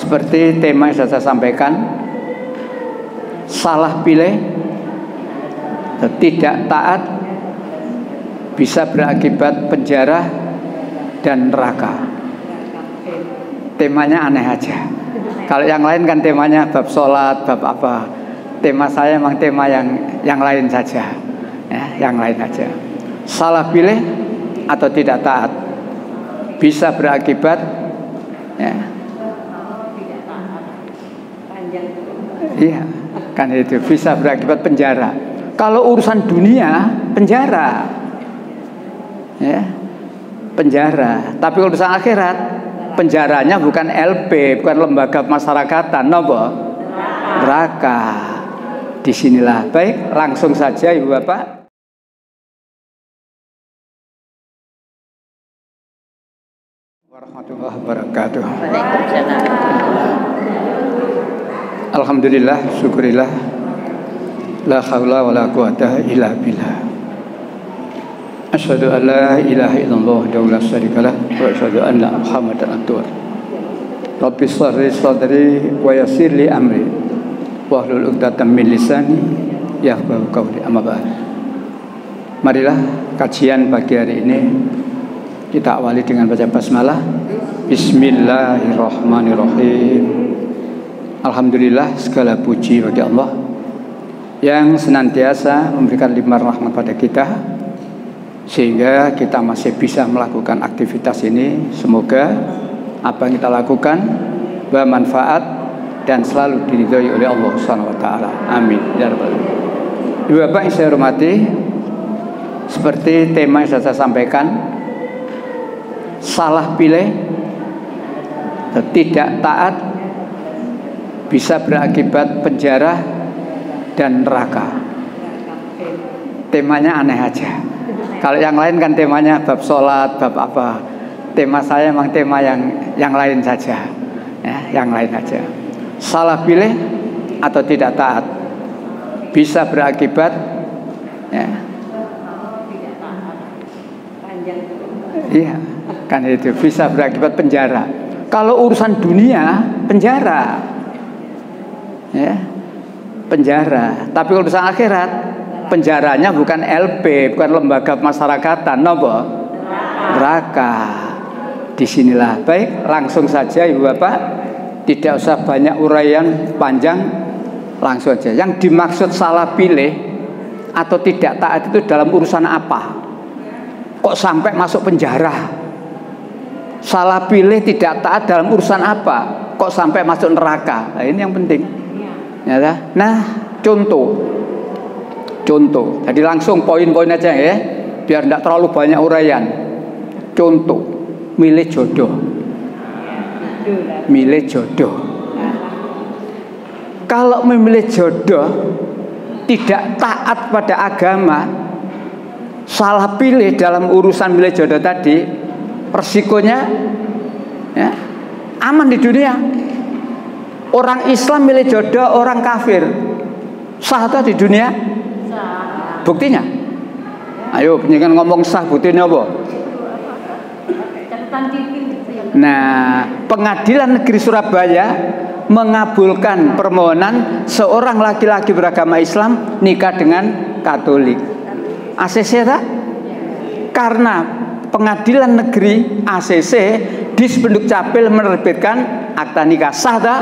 Seperti tema yang sudah saya sampaikan, salah pilih, tidak taat bisa berakibat penjara dan neraka. Temanya aneh aja. Kalau yang lain kan temanya bab sholat, bab apa. Tema saya memang tema yang lain saja, ya, yang lain aja. Salah pilih atau tidak taat bisa berakibat, ya, iya, kan itu bisa berakibat penjara. Kalau urusan dunia, penjara, ya, penjara. Tapi urusan akhirat, penjaranya bukan LP, bukan lembaga masyarakatan, nopo, neraka. Disinilah. Baik, langsung saja Ibu Bapak. Warahmatullahi wabarakatuh. Alhamdulillah, syukurillah, la haula wa la quwata illa billah. Asyhadu an la ilaha illallah wa la syarikalah wa asyhadu anna Muhammadan abduhu. Rabbi shrah sadri wa yassir li amri wahlul 'uqdatam min lisani yafqahu qawli. Amma ba'd. Marilah kajian pagi hari ini kita awali dengan baca basmalah. Bismillahirrahmanirrahim. Alhamdulillah, segala puji bagi Allah yang senantiasa memberikan limpah rahmat pada kita sehingga kita masih bisa melakukan aktivitas ini. Semoga apa yang kita lakukan bermanfaat dan selalu diridhoi oleh Allah Subhanahu wa taala. Amin ya rabbal alamin. Ibu Bapak yang saya hormati, seperti tema yang sudah saya sampaikan, salah pilih, tidak taat bisa berakibat penjara dan neraka. Temanya aneh aja. Kalau yang lain kan temanya bab sholat, bab apa. Tema saya memang tema yang lain saja, ya, yang lain aja. Salah pilih atau tidak taat bisa berakibat, ya, iya, kan itu bisa berakibat penjara. Kalau urusan dunia, penjara, ya, penjara. Tapi urusan akhirat, penjaranya bukan LP, bukan lembaga masyarakatan, nopo, neraka. Disinilah. Baik, langsung saja Ibu Bapak, tidak usah banyak uraian panjang, langsung aja. Yang dimaksud salah pilih atau tidak taat itu dalam urusan apa? Kok sampai masuk penjara? Salah pilih tidak taat dalam urusan apa? Kok sampai masuk neraka? Nah, ini yang penting. Ya, nah, contoh. Jadi langsung poin-poin aja ya, biar tidak terlalu banyak uraian. Contoh, milih jodoh. Kalau memilih jodoh tidak taat pada agama, salah pilih dalam urusan milih jodoh tadi, resikonya, ya, aman di dunia. Orang Islam milih jodoh orang kafir, sah atau di dunia? Buktinya? Ayo, penyikan ngomong sah, buktinya apa? Nah, Pengadilan Negeri Surabaya mengabulkan permohonan seorang laki-laki beragama Islam nikah dengan Katolik. ACC tak? Karena Pengadilan Negeri ACC di Spenduk Capil menerbitkan akta nikah sah tak?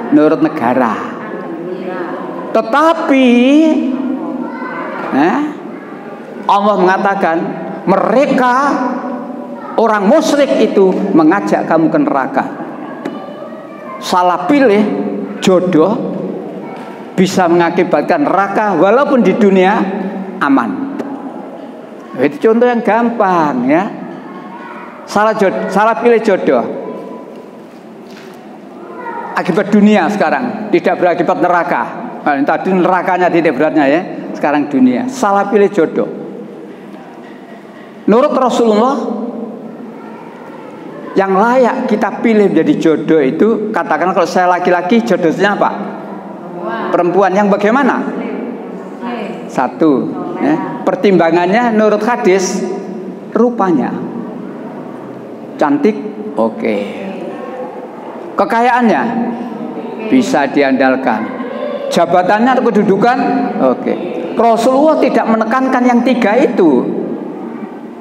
Menurut negara. Tetapi Allah mengatakan mereka orang musyrik itu mengajak kamu ke neraka. Salah pilih jodoh bisa mengakibatkan neraka walaupun di dunia aman. Itu contoh yang gampang ya. Salah pilih jodoh akibat dunia sekarang, tidak berakibat neraka. Nah, tadi nerakanya titik beratnya ya. Sekarang dunia. Salah pilih jodoh. Menurut Rasulullah, yang layak kita pilih menjadi jodoh itu, katakan kalau saya laki-laki, jodohnya apa? Perempuan. Yang bagaimana? Satu, ya, pertimbangannya menurut hadis, rupanya cantik, oke. Kekayaannya bisa diandalkan. Jabatannya atau kedudukan, oke. Rasulullah tidak menekankan yang tiga itu.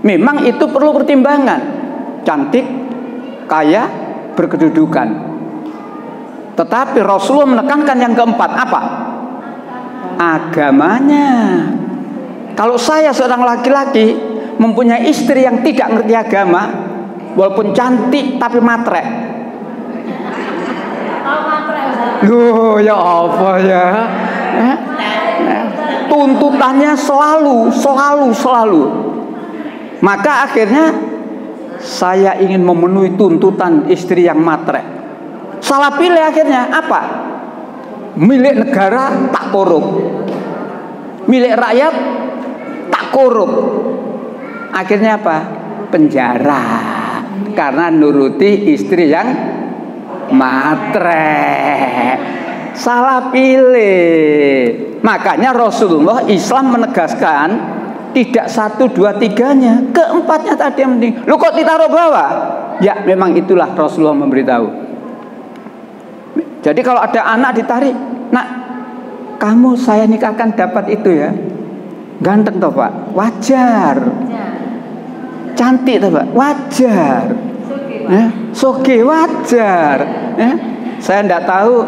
Memang itu perlu pertimbangan. Cantik, kaya, berkedudukan. Tetapi Rasulullah menekankan yang keempat, apa? Agamanya. Kalau saya seorang laki-laki mempunyai istri yang tidak ngerti agama, walaupun cantik tapi matre. Loh, ya apa ya? Tuntutannya selalu. Maka akhirnya saya ingin memenuhi tuntutan istri yang matre. Salah pilih akhirnya apa? Milik negara tak korup, milik rakyat tak korup. Akhirnya apa? Penjara. Karena nuruti istri yang matre. Salah pilih. Makanya Rasulullah Islam menegaskan tidak 1, 2, 3-nya, keempatnya tadi yang penting. Lu kok ditaruh bawah? Ya memang itulah Rasulullah memberitahu. Jadi kalau ada anak ditarik, nak, kamu saya nikahkan dapat itu ya. Ganteng toh Pak? Wajar. Cantik toh Pak? Wajar. Soge wajar. Saya tidak tahu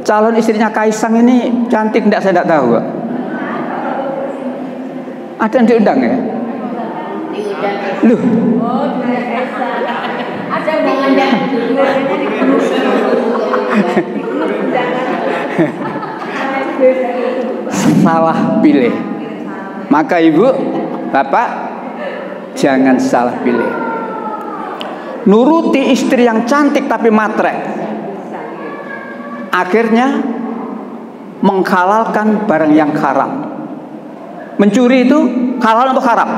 calon istrinya Kaisang ini cantik tidak, saya tidak tahu Pak. Ada yang diundang ya? Loh. Ada yang mengundang. Salah pilih. Maka ibu, bapak, jangan salah pilih. Nuruti istri yang cantik tapi matre, akhirnya menghalalkan barang yang haram. Mencuri itu halal atau haram?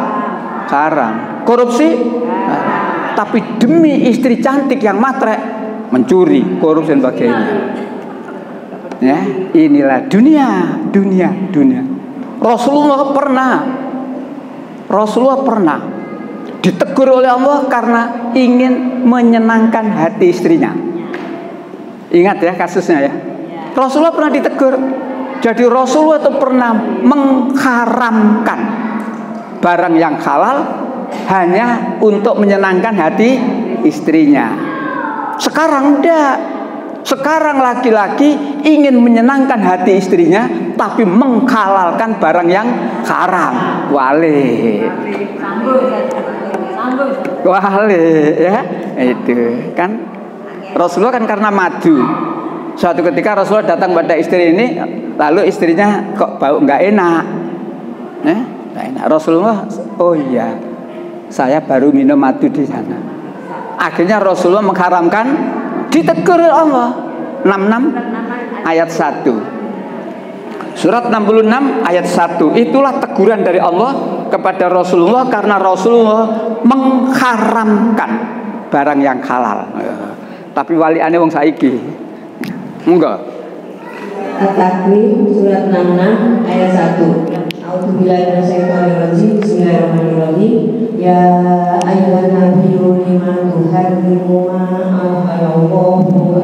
Haram. Korupsi? Haram. Tapi demi istri cantik yang matre, mencuri, korupsi dan sebagainya. Ya, inilah dunia. Rasulullah pernah ditegur oleh Allah karena ingin menyenangkan hati istrinya. Ingat ya kasusnya ya. Rasulullah pernah ditegur. Jadi Rasulullah itu pernah mengharamkan barang yang halal hanya untuk menyenangkan hati istrinya. Sekarang enggak. Sekarang laki-laki ingin menyenangkan hati istrinya tapi menghalalkan barang yang haram. Wale ya. Itu kan Rasulullah kan karena maju. Suatu ketika Rasulullah datang pada istri ini, lalu istrinya kok bau nggak enak, nggak enak. Rasulullah, oh iya, saya baru minum madu di sana. Akhirnya Rasulullah mengharamkan, ditegur oleh Allah. 66 ayat 1. Surat 66 ayat 1. Itulah teguran dari Allah kepada Rasulullah karena Rasulullah mengharamkan barang yang halal. Tapi wali ane wong saiki enggak. At-Takwir surat 66 ayat 1. A'udzubillahi minasyaitonirrajim. Bismillahirrahmanirrahim. Ya ayyuhan nabiyyu lima tuharrimu ma ahallallahu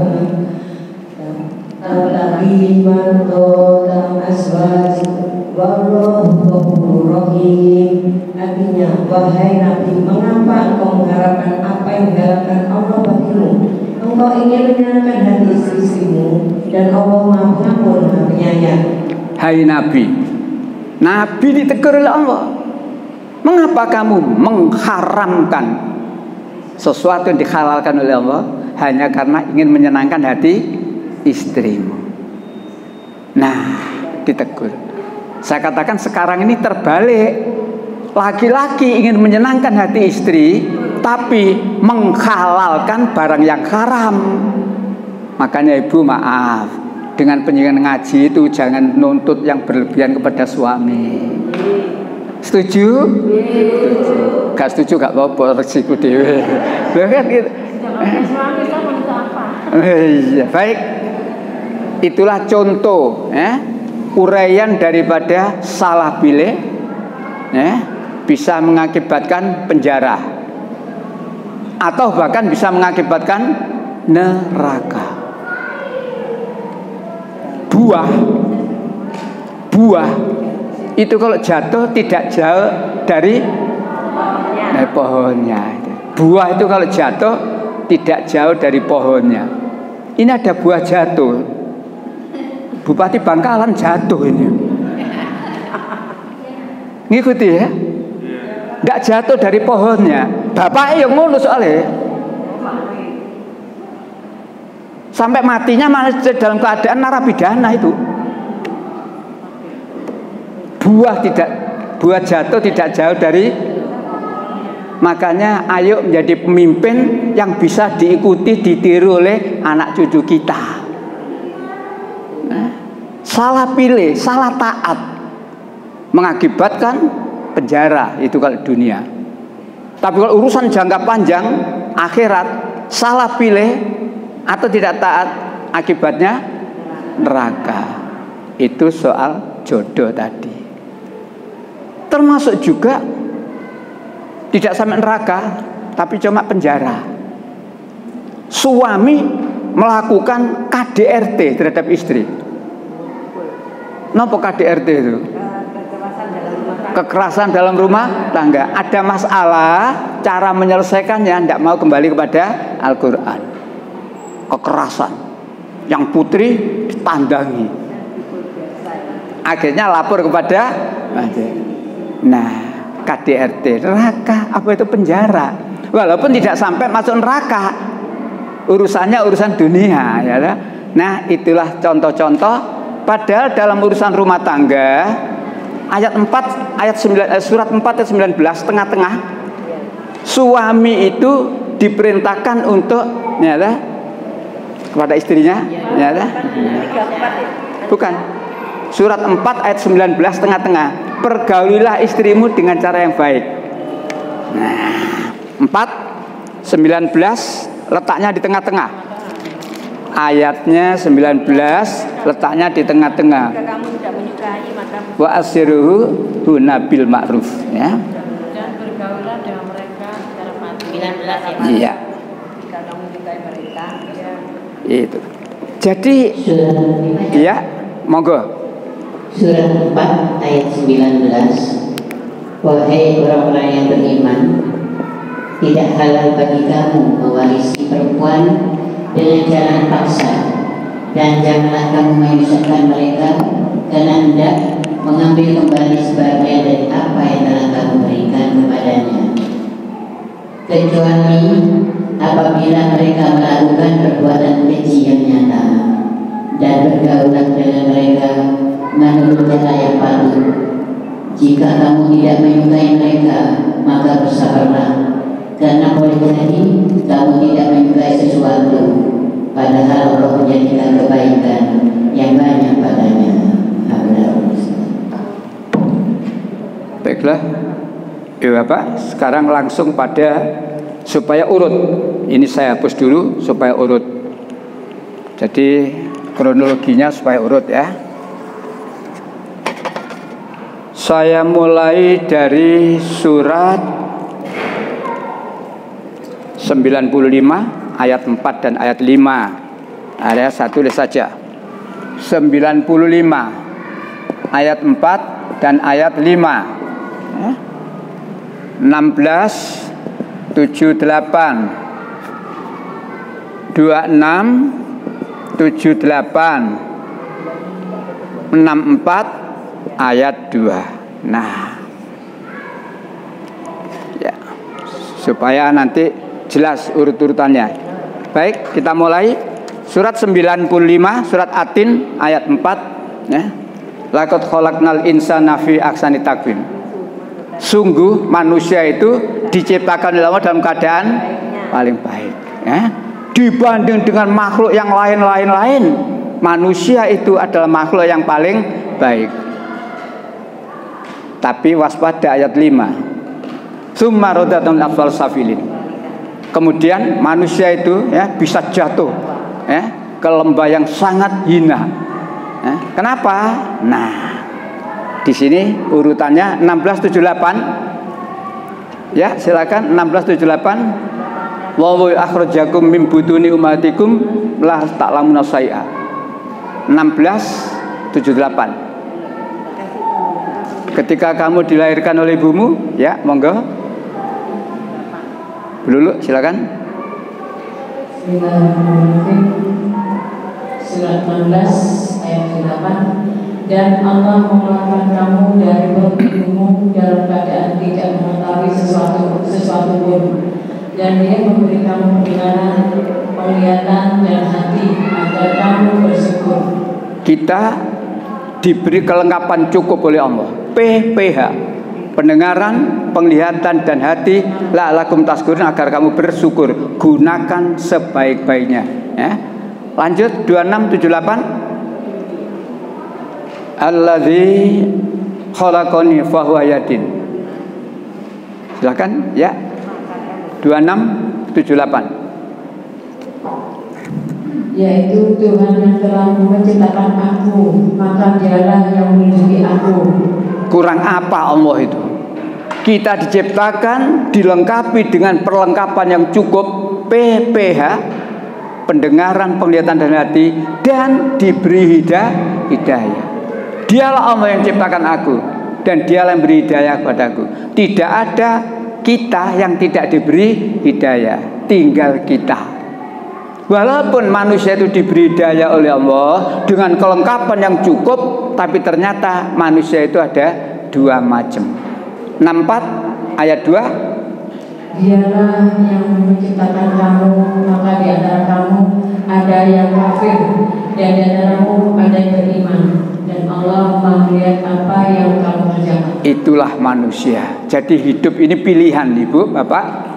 tabtaghi mardatan azwajik wallahu ghafurur rahim. Artinya, wahai Nabi, mengapa engkau mengharapkan apa yang diharapkan Allah bagimu? Engkau ingin menyenangkan hati istri-istrimu dan Allah Maha Pengampun, Maha Penyayang. Hai Nabi, Nabi ditegur oleh Allah. Mengapa kamu mengharamkan sesuatu yang dihalalkan oleh Allah hanya karena ingin menyenangkan hati istrimu? Nah, ditegur. Saya katakan sekarang ini terbalik. Laki-laki ingin menyenangkan hati istri tapi menghalalkan barang yang haram. Makanya ibu maaf, dengan penyiaran ngaji itu jangan nuntut yang berlebihan kepada suami. Setuju? Setuju. Gak setuju gak apa-apa, resiko dewe. Kan gitu. Iya, baik. Itulah contoh uraian daripada salah pilih bisa mengakibatkan penjara atau bahkan bisa mengakibatkan neraka. Buah itu kalau jatuh tidak jauh dari pohonnya. Buah itu kalau jatuh tidak jauh dari pohonnya. Ini ada buah jatuh. Bupati Bangkalan jatuh ini. Ngikuti ya. Tidak jatuh dari pohonnya. Bapaknya yang ngono soalnya. Sampai matinya malah dalam keadaan narapidana itu. Buah jatuh tidak jauh dari. Makanya ayo menjadi pemimpin yang bisa diikuti, ditiru oleh anak cucu kita. Salah pilih, salah taat mengakibatkan penjara, itu kalau dunia. Tapi kalau urusan jangka panjang akhirat, salah pilih atau tidak taat, akibatnya neraka. Itu soal jodoh tadi. Termasuk juga tidak sampai neraka, tapi cuma penjara. Suami melakukan KDRT terhadap istri. Napa KDRT itu? Kekerasan dalam rumah tangga. Ada masalah, cara menyelesaikannya tidak mau kembali kepada Al-Quran. Kekerasan. Yang putri ditandangi. Akhirnya lapor kepada. Nah, KDRT neraka, apa itu penjara? Walaupun tidak sampai masuk neraka, urusannya urusan dunia, ya. Nah, itulah contoh-contoh. Padahal dalam urusan rumah tangga, ayat 4, surat 4 ayat 19 tengah-tengah, suami itu diperintahkan untuk, ya, kepada istrinya, ya. Bukan. Surat 4 ayat 19 tengah-tengah. Pergaulilah istrimu dengan cara yang baik. Nah, 4 19 letaknya di tengah-tengah. Ayatnya 19 letaknya di tengah-tengah. Wa asyiruhu bil ma'ruf, ya. Dan bergaulah dengan mereka secara patuh. 19 ya. Iya. Jika kamu menyukai mereka, ya. Itu. Jadi ya, monggo. Surah 4 ayat 19. Wahai orang-orang yang beriman, tidak halal bagi kamu mewarisi perempuan dengan jalan paksa, dan janganlah kamu menyusahkan mereka karena hendak mengambil kembali sebagian dari apa yang telah kamu berikan kepadanya, kecuali apabila mereka melakukan perbuatan keji yang nyata, dan bergaulah dengan mereka menurut cara yang patuh. Jika kamu tidak menyukai mereka, maka bersabarlah, karena boleh jadi kamu tidak menyukai sesuatu, padahal Allah menjadikan kebaikan yang banyak padanya. Baiklah, ya Bapak, sekarang langsung pada supaya urut. Ini saya hapus dulu supaya urut. Jadi kronologinya supaya urut, ya. Saya mulai dari surat 95 ayat 4 dan ayat 5. Ada satu saja. 95 ayat 4 dan ayat 5. 16 78 26 78 64 ayat 2. Nah, ya, supaya nanti jelas urut-urutannya. Baik, kita mulai surat 95, surat Atin ayat 4, ya. Laqad khalaqnal insana fi ahsani taqwim. Sungguh manusia itu diciptakan oleh Allah dalam keadaan paling baik, ya. Dibanding dengan makhluk yang lain-lain, manusia itu adalah makhluk yang paling baik. Tapi waspada ayat 5. Summa rodatun afal safilin. Kemudian manusia itu, ya, bisa jatuh, ya, ke lembah yang sangat hina. Ya, kenapa? Nah, di sini urutannya 1678. Ya, silakan 1678. wa akhrajakum min butuni ummatikum la ta'lamuna syai'a. 16:78. Ketika kamu dilahirkan oleh ibumu, ya, monggo. Lulu, silakan. Surat 16 ayat 8. Dan Allah mengeluarkan kamu dari perut ibumu dalam keadaan tidak mengetahui sesuatu pun, dan Dia memberi kamu pendengaran, penglihatan, dan hati agar kamu bersyukur. Kita diberi kelengkapan cukup oleh Allah. PPH, pendengaran, penglihatan, dan hati, la'alakum tashkurun, agar kamu bersyukur. Gunakan sebaik-baiknya, ya. Lanjut 2678. Alladzi khalaqani fahuwa yadin. Silakan, ya. 2678. Yaitu Tuhan yang telah menciptakan aku, maka Dialah yang melindungi aku. Kurang apa Allah itu? Kita diciptakan dilengkapi dengan perlengkapan yang cukup, PPH, pendengaran, penglihatan, dan hati, dan diberi hidayah. Dialah Allah yang ciptakan aku, dan Dialah yang beri hidayah kepadaku. Tidak ada kita yang tidak diberi hidayah, tinggal kita. Walaupun manusia itu diberi hidayah oleh Allah dengan kelengkapan yang cukup, tapi ternyata manusia itu ada dua macam. 64 ayat 2. Dialah yang menciptakan kamu, maka di antara kamu ada yang kafir, dan di antaramu ada yang beriman, dan Allah melihat apa yang kamu kerjakan. Itulah manusia. Jadi hidup ini pilihan, Ibu, Bapak.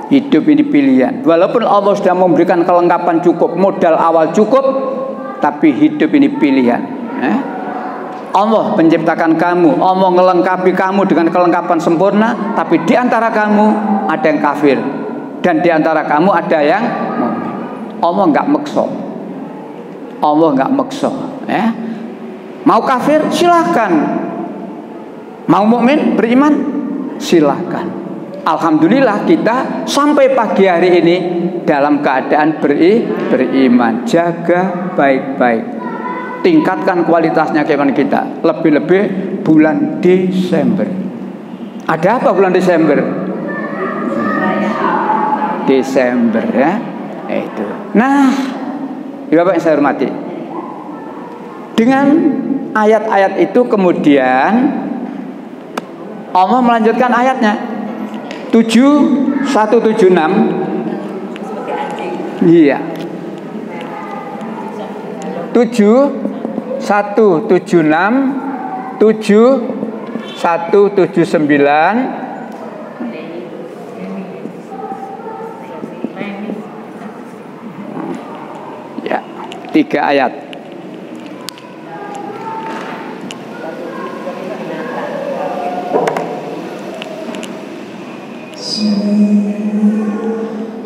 Hidup ini pilihan. Walaupun Allah sudah memberikan kelengkapan cukup, modal awal cukup, tapi hidup ini pilihan. Allah menciptakan kamu, Allah melengkapi kamu dengan kelengkapan sempurna, tapi di antara kamu ada yang kafir, dan di antara kamu ada yang mukmin. Allah nggak maksa. Allah nggak maksa, ya. Mau kafir silahkan, mau mukmin beriman silahkan. Alhamdulillah kita sampai pagi hari ini dalam keadaan beriman. Jaga baik-baik, tingkatkan kualitasnya keimanan kita. Lebih-lebih bulan Desember. Ada apa bulan Desember? Desember, ya. Itu. Nah, Bapak yang saya hormati, dengan ayat-ayat itu kemudian Allah melanjutkan ayatnya 7176. Iya. 7176, 7179. Ya, 3 ayat.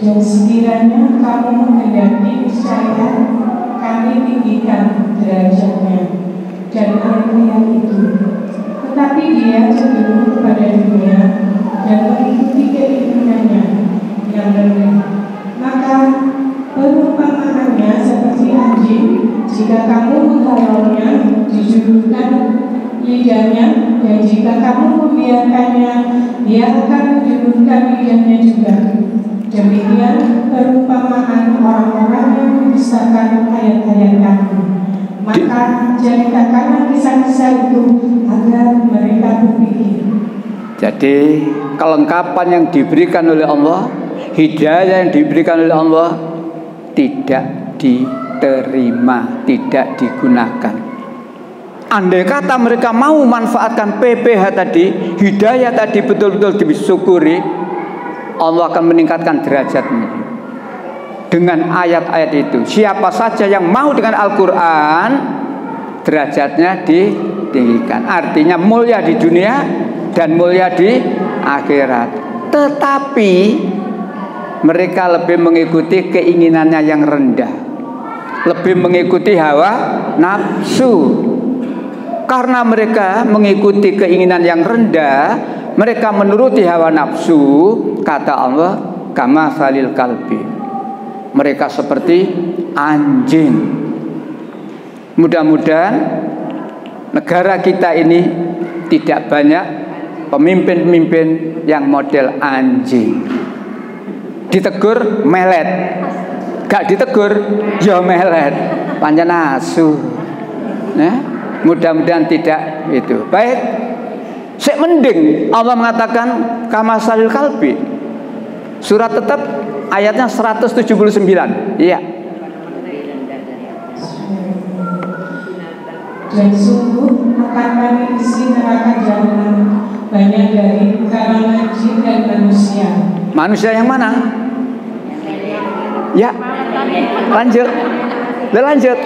Dan sekiranya kamu menghendaki niscaya kami tinggikan derajatnya dan yang itu, tetapi dia cenderung kepada dunia dan mengikuti keinginannya yang rendah. Maka perumpamaannya seperti anjing, jika kamu menghalaunya dijulurkan lidahnya, dan jika kamu membiarkannya, dia akan menjulurkan lidahnya juga. Demikian perumpamaan orang-orang yang mendustakan ayat-ayat Kami. Maka ceritakanlah kisah-kisah itu agar mereka berpikir. Jadi kelengkapan yang diberikan oleh Allah, hidayah yang diberikan oleh Allah, tidak diterima, tidak digunakan. Andai kata mereka mau manfaatkan PPH tadi, hidayah tadi betul-betul disyukuri, Allah akan meningkatkan derajatnya dengan ayat-ayat itu. Siapa saja yang mau dengan Al-Quran, derajatnya ditinggikan. Artinya mulia di dunia dan mulia di akhirat. Tetapi mereka lebih mengikuti keinginannya yang rendah, lebih mengikuti hawa nafsu. Karena mereka mengikuti keinginan yang rendah, mereka menuruti hawa nafsu, kata Allah, kamatsalil kalbi. Mereka seperti anjing. Mudah-mudahan negara kita ini tidak banyak pemimpin-pemimpin yang model anjing. Ditegur melet, gak ditegur ya melet, pancen asu. Mudah-mudahan tidak itu. Baik, sik mending Allah mengatakan kamatsalil kalbi. Surat tetap ayatnya 179. Iya. Dan sungguh akan kami isi neraka jahanam banyak dari kalangan jin dan manusia. Manusia yang mana? Ya, lanjut. Lanjut.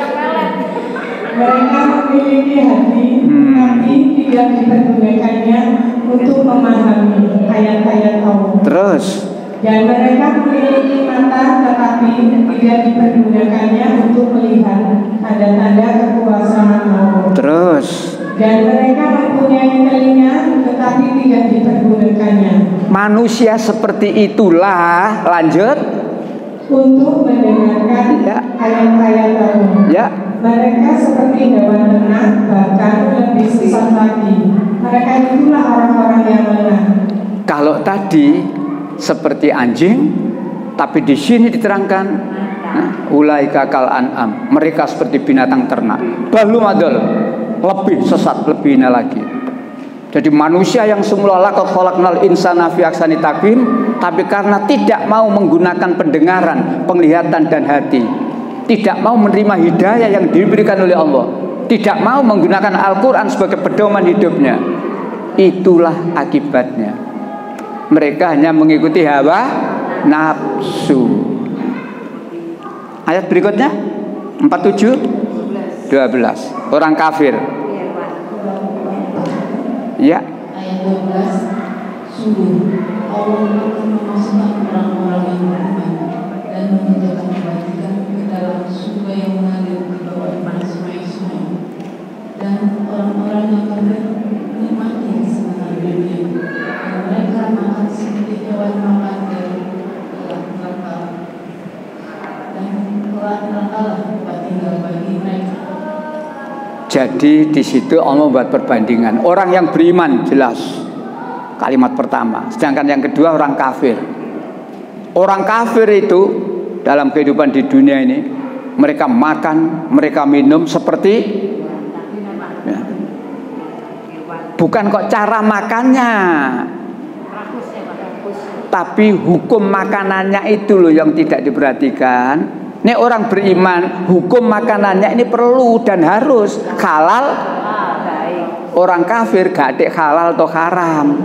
Mereka memiliki hati, tapi tidak dipergunakannya untuk memahami ayat-ayat Allah. Terus. Dan mereka memiliki mata, tetapi tidak dipergunakannya untuk melihat tanda-tanda kekuasaan Allah. Terus. Dan mereka mempunyai telinga, tetapi tidak dipergunakannya. Manusia seperti itulah, lanjut, untuk mendengarkan ayat-ayat Allah. Ya. Mereka seperti hewan ternak, bahkan lebih sesat lagi. Mereka itulah orang-orang yang lengah. Kalau tadi seperti anjing, tapi di sini diterangkan ulaika kal an'am, mereka seperti binatang ternak. Balum adol, lebih sesat, lebih hina lagi. Jadi manusia yang semula laqad khalaqnal insana fi ahsani taqwim, tapi karena tidak mau menggunakan pendengaran, penglihatan dan hati, tidak mau menerima hidayah yang diberikan oleh Allah, tidak mau menggunakan Al-Quran sebagai pedoman hidupnya, itulah akibatnya. Mereka hanya mengikuti hawa nafsu. Ayat berikutnya 47 12. Orang kafir. Ya. Ayat 12. Sungguh Allah akan memasukkan orang-orang yang beriman dan mengerjakan kebajikan ke dalam surga yang mengalir di bawah sungai-sungai. Dan orang-orang yang kafir menikmati kesenangan dunia. Mereka makan seperti hewan makan dari neraka, dan neraka lah tempat tinggal bagi mereka. Jadi di situ Allah membuat perbandingan. Orang yang beriman jelas kalimat pertama, sedangkan yang kedua orang kafir. Orang kafir itu dalam kehidupan di dunia ini, mereka makan, mereka minum seperti ya, bukan kok cara makannya, tapi hukum makanannya itu loh yang tidak diperhatikan. Ini orang beriman, hukum makanannya ini perlu dan harus halal. Orang kafir gak ada halal atau haram,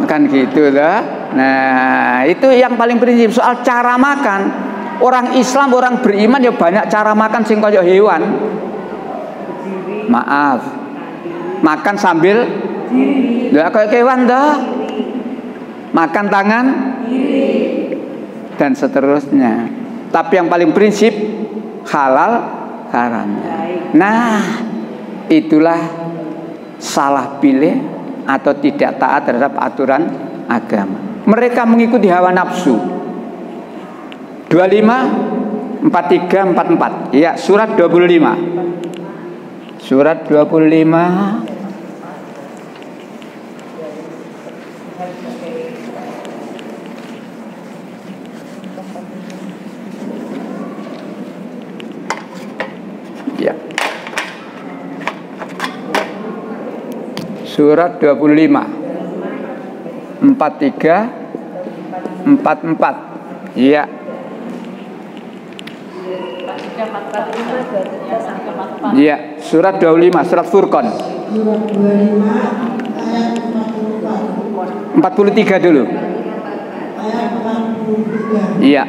kan gitu lah. Nah itu yang paling prinsip soal cara makan. Orang Islam, orang beriman ya banyak cara makan sing kaya hewan. Maaf, makan sambil ya kayak hewan dah. Makan tangan dan seterusnya. Tapi yang paling prinsip halal haramnya. Nah, itulah salah pilih atau tidak taat terhadap aturan agama. Mereka mengikuti hawa nafsu. 25 43 44. Ya, surat 25. Surat 25 Surat 25 43 44. Iya. Iya, surat 25, surat Furqan. Surat 25 ayat 44. 43 dulu. Ayat 43. Iya.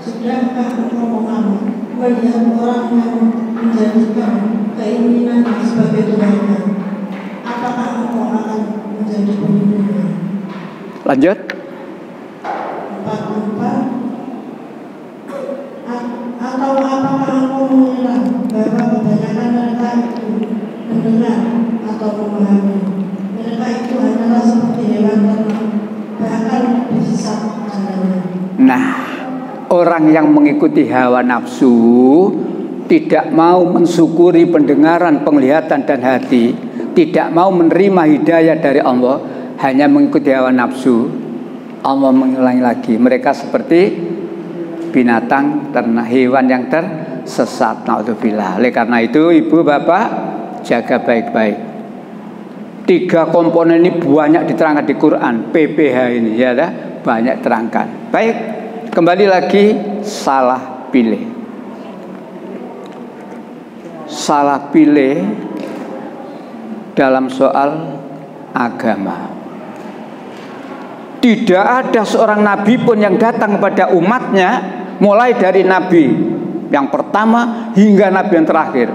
Sudahkah engkau Muhammad melihat orang yang menjadikan keinginannya sebagai Tuhannya? Apakah engkau akan menjadi pelindungnya? Lanjut. 44. Atau apakah engkau mengira bahwa kebanyakan mereka itu mendengar atau memahami? Mereka itu hanyalah seperti hewan ternak, Nah, orang yang mengikuti hawa nafsu, tidak mau mensyukuri pendengaran, penglihatan dan hati, tidak mau menerima hidayah dari Allah, hanya mengikuti hawa nafsu, Allah mengulangi lagi, mereka seperti binatang ternak, hewan yang tersesat. Naudzubillah. Oleh karena itu, ibu bapak, jaga baik-baik. 3 komponen ini banyak diterangkan di Quran. PPH ini ya, banyak terangkan. Baik, kembali lagi, salah pilih. Salah pilih dalam soal agama. Tidak ada seorang nabi pun yang datang kepada umatnya, mulai dari nabi yang pertama hingga nabi yang terakhir,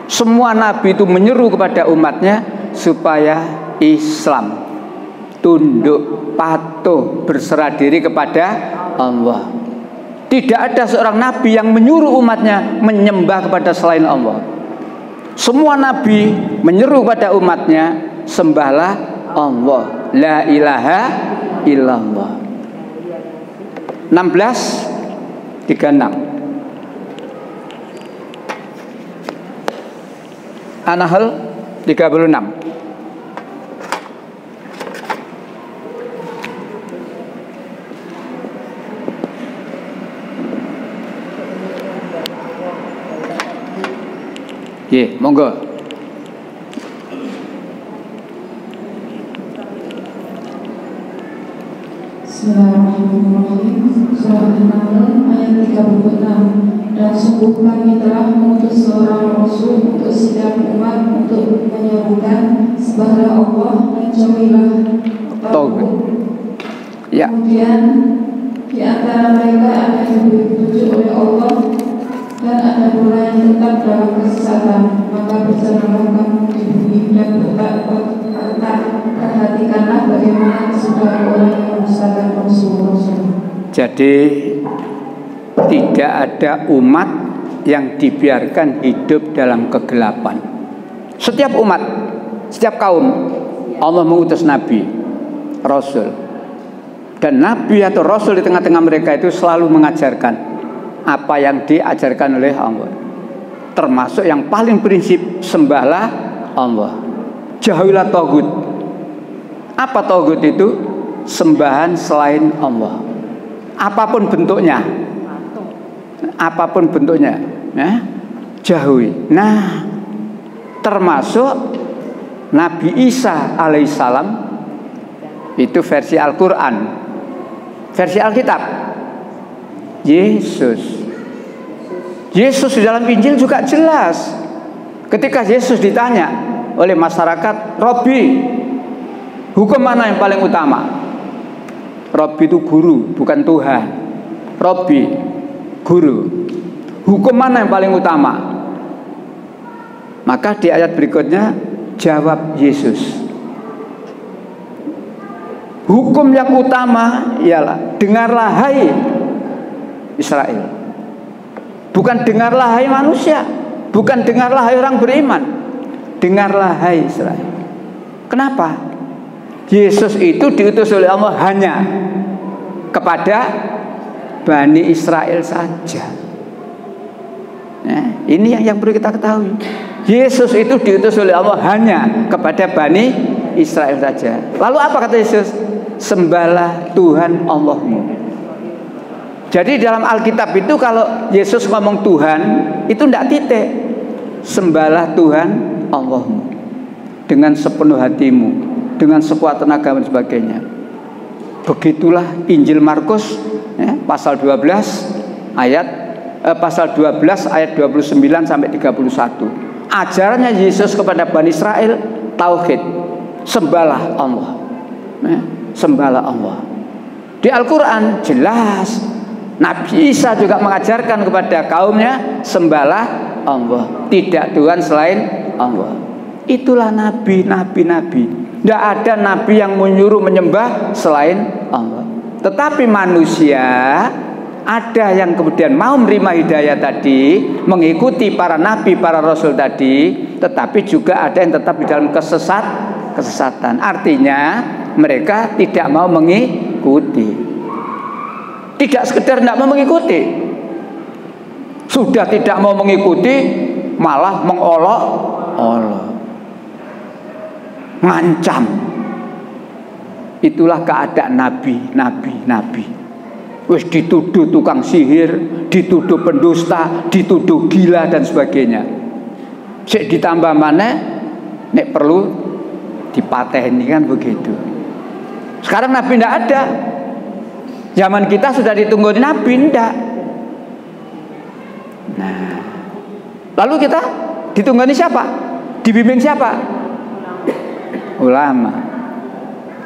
semua nabi itu menyeru kepada umatnya supaya Islam, tunduk, patuh, berserah diri kepada Allah. Tidak ada seorang nabi yang menyuruh umatnya menyembah kepada selain Allah. Semua nabi menyeru kepada umatnya, sembahlah Allah, la ilaha illallah. 16:36 An-Nahl 36. Ye, monggo. Bismillahirrahmanirrahim. Surah An-Nahl ayat 36. Dan sungguh kami telah mengutus seorang Rasul untuk setiap umat untuk menyerukan sembahlah Allah dan jauhilah tagut. Ya. Kemudian di antara mereka ada yang diberi petunjuk oleh Allah dan ada pula yang tetap dalam kesesatan. Maka berjalanlah kamu di bumi dan perhatikanlah bagaimana kesudahan orang yang mendustakan Rasul-Rasul. Jadi tidak ada umat yang dibiarkan hidup dalam kegelapan. Setiap umat, setiap kaum, Allah mengutus nabi, rasul. Dan nabi atau rasul di tengah-tengah mereka itu selalu mengajarkan apa yang diajarkan oleh Allah. Termasuk yang paling prinsip, sembahlah Allah, jauhilah tagut. Apa tagut itu? Sembahan selain Allah, apapun bentuknya, apapun bentuknya, ya, jauhi. Nah, termasuk Nabi Isa alaihissalam, itu versi Al-Quran, versi Alkitab. Yesus di dalam Injil juga jelas. Ketika Yesus ditanya oleh masyarakat, Robbi, hukum mana yang paling utama? Robbi itu guru, bukan Tuhan. Robbi, guru. Hukum mana yang paling utama? Maka di ayat berikutnya jawab Yesus, hukum yang utama ialah dengarlah hai Israel. Bukan dengarlah hai manusia, bukan dengarlah hai orang beriman, dengarlah hai Israel. Kenapa? Yesus itu diutus oleh Allah hanya kepada Bani Israel saja. Nah, ini yang perlu kita ketahui. Yesus itu diutus oleh Allah hanya kepada Bani Israel saja. Lalu apa kata Yesus? Sembahlah Tuhan Allahmu. Jadi dalam Alkitab itu kalau Yesus ngomong Tuhan, itu tidak titik. Sembahlah Tuhan Allahmu dengan sepenuh hatimu, dengan sekuat tenaga dan sebagainya. Begitulah Injil Markus, ya, pasal 12 ayat 29 sampai 31. Ajarannya Yesus kepada Bani Israel tauhid, sembahlah Allah, ya, sembahlah Allah. Di Al-Quran jelas Nabi Isa juga mengajarkan kepada kaumnya sembahlah Allah, tidak Tuhan selain Allah. Itulah nabi. Tidak ada nabi yang menyuruh menyembah selain Allah. Tetapi manusia ada yang kemudian mau menerima hidayah tadi, mengikuti para nabi, para rasul tadi, tetapi juga ada yang tetap di dalam kesesatan. Artinya mereka tidak mau mengikuti. Tidak sekedar tidak mau mengikuti, sudah tidak mau mengikuti, malah mengolok-olok, ngancam. Itulah keadaan nabi. Wis dituduh tukang sihir, dituduh pendusta, dituduh gila dan sebagainya. Sik ditambah mana, nek perlu dipateni kan begitu. Sekarang nabi tidak ada. Zaman kita sudah ditunggu nabi, tidak. Nah, lalu kita ditunggani siapa? Dibimbing siapa? Ulama.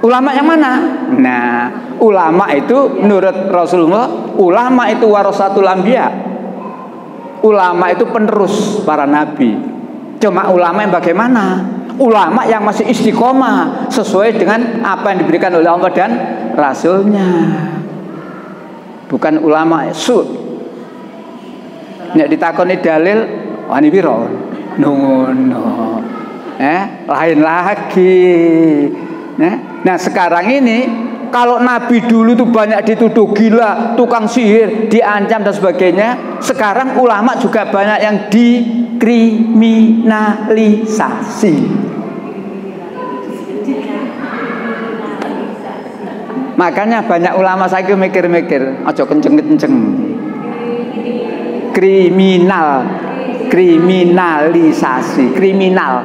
Ulama yang mana? Nah, ulama itu menurut Rasulullah, ulama itu warasatul anbiya. Ulama itu penerus para nabi. Cuma ulama yang bagaimana? Ulama yang masih istiqomah sesuai dengan apa yang diberikan oleh Allah dan Rasulnya. Bukan ulama sud. Nek ditakoni dalil, wani piro? No. Lain lagi. Nah sekarang ini kalau nabi dulu tuh banyak dituduh gila, tukang sihir, diancam dan sebagainya. Sekarang ulama juga banyak yang dikriminalisasi. Makanya banyak ulama saya mikir-mikir, aja kenceng-kenceng. Kriminalisasi, kriminal.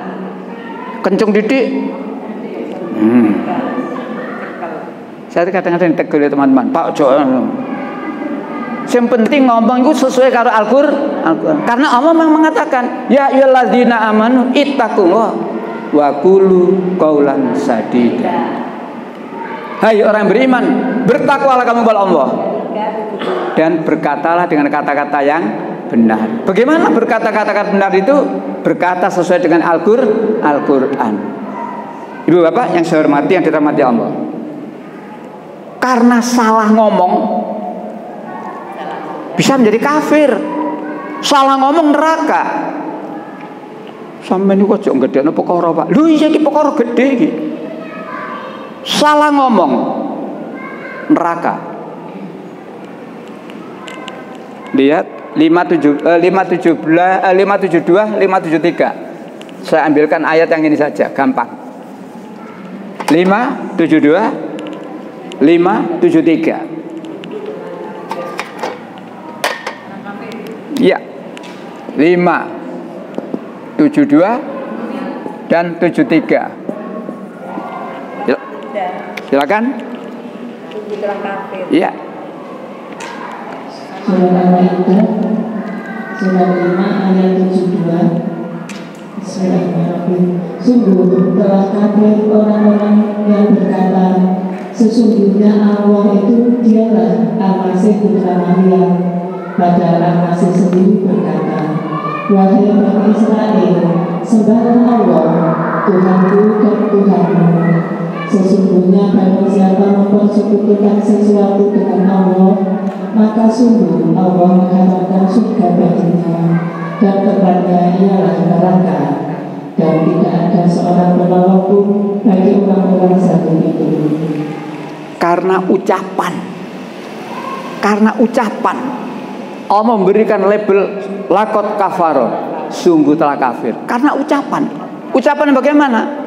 Kenceng didik. Saya kadang-kadang ditegur oleh teman-teman, Pak Ojo. Yang penting ngomong itu sesuai karo Al-Qur'an. Karena Allah memang mengatakan, ya ayyuhalladzina amanu ittaqullah wa qulu qaulan sadida. Hai orang beriman, bertakwalah kamu kepada Allah dan berkatalah dengan kata-kata yang benar. Bagaimana berkata-kata benar itu? Berkata sesuai dengan Al-Qur'an. Ibu bapak yang saya hormati, yang dirahmati Allah. Karena salah ngomong bisa menjadi kafir. Salah ngomong neraka. Sampeyan niku aja gedhekno perkara, Pak. Lho iya iki perkara gedhe iki. Salah ngomong neraka. Lihat 572 573. Saya ambilkan ayat yang ini saja, gampang. 572 573. Ya. 572 dan 73. Silakan. Iya. Surat Al-Maidah surat 5 ayat 72. Bismillahirrahmanirrahim. Sungguh telah kafir orang-orang yang berkata, sesungguhnya Allah itu dialah Al-Masih putra Maryam. Padahal Al-Masih sendiri berkata, wahai Bani Israel, sembahlah Allah, Tuhanku dan Tuhanmu. Sesungguhnya barang siapa mempersekutukan sesuatu dengan Allah, maka sungguh Allah mengharapkan surga baginya, dan tempatnya ialah neraka, dan tidak ada seorang penolong pun bagi orang-orang satu itu. Karena ucapan Allah memberikan label lakot kafaro, sungguh telah kafir. Karena ucapan bagaimana?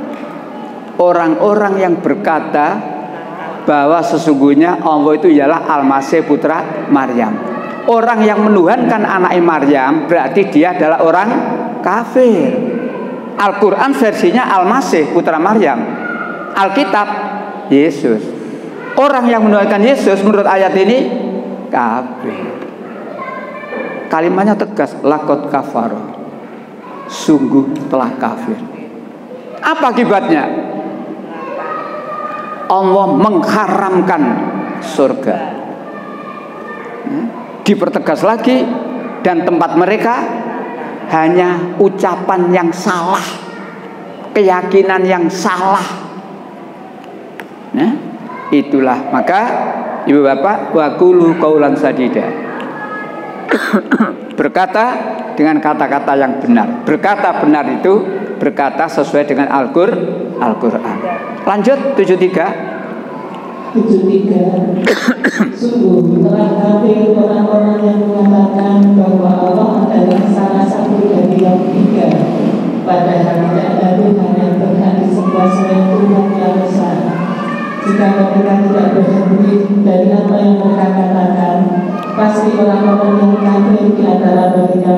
Orang-orang yang berkata bahwa sesungguhnya Allah itu ialah Al-Masih putra Maryam. Orang yang menuhankan anak Maryam berarti dia adalah orang kafir. Al-Quran versinya Al-Masih putra Maryam, Alkitab Yesus. Orang yang menuhankan Yesus menurut ayat ini kafir. Kalimatnya tegas, lakot kafaro, sungguh telah kafir. Apa akibatnya? Allah mengharamkan surga. Dipertegas lagi, dan tempat mereka hanya ucapan yang salah, keyakinan yang salah. Itulah maka ibu bapak, waqulu qaulan sadida. Berkata dengan kata-kata yang benar. Berkata benar itu berkata sesuai dengan Al-Qur'an. Lanjut 73. 73. Sungguh telah kafir orang-orang yang mengatakan bahwa Allah adalah salah satu dari yang tiga, padahal tidak ada Tuhan yang berhak disembah selain Tuhan yang Esa. Jika mereka tidak berhenti dari apa yang mereka katakan, pasti orang-orang yang kafir di antara mereka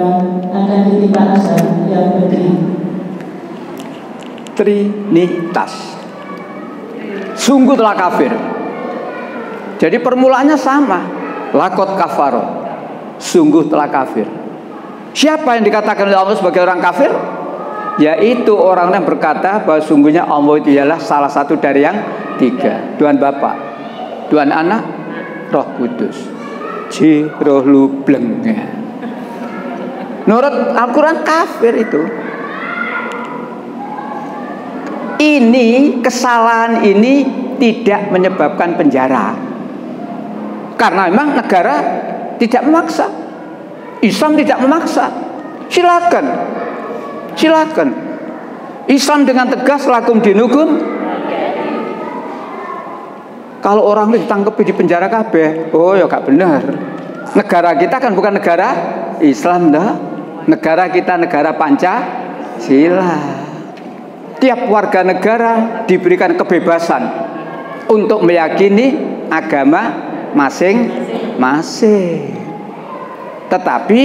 akan ditimpa azab yang pedih. Trinitas. Sungguh telah kafir. Jadi permulaannya sama. Lakot kafaro. Sungguh telah kafir. Siapa yang dikatakan oleh Allah sebagai orang kafir? Yaitu orang yang berkata bahwa sungguhnya Allah itu ialah salah satu dari yang tiga. Tuhan Bapa, Tuhan Anak, Roh Kudus. Roh lubleng. Menurut Al-Quran kafir itu. Ini kesalahan ini tidak menyebabkan penjara, karena memang negara tidak memaksa, Islam tidak memaksa. Silakan, silakan. Islam dengan tegas lakum dinukum. Kalau orang itu ditangkap di penjara kabeh, oh ya gak benar. Negara kita kan bukan negara Islam dah. Negara kita negara Pancasila. Tiap warga negara diberikan kebebasan untuk meyakini agama masing-masing. Tetapi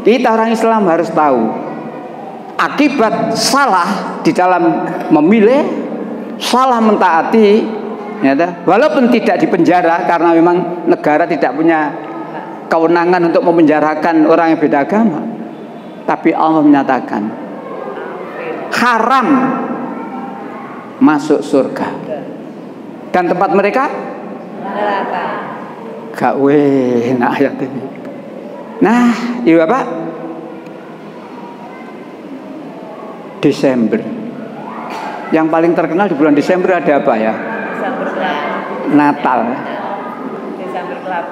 kita orang Islam harus tahu akibat salah di dalam memilih, salah mentaati, ya, walaupun tidak dipenjara karena memang negara tidak punya kewenangan untuk memenjarakan orang yang beda agama, tapi Allah menyatakan haram masuk surga dan tempat mereka neraka. Gak enak ayat ini. Nah, iya Bapak, Desember. Yang paling terkenal di bulan Desember ada apa ya? Natal.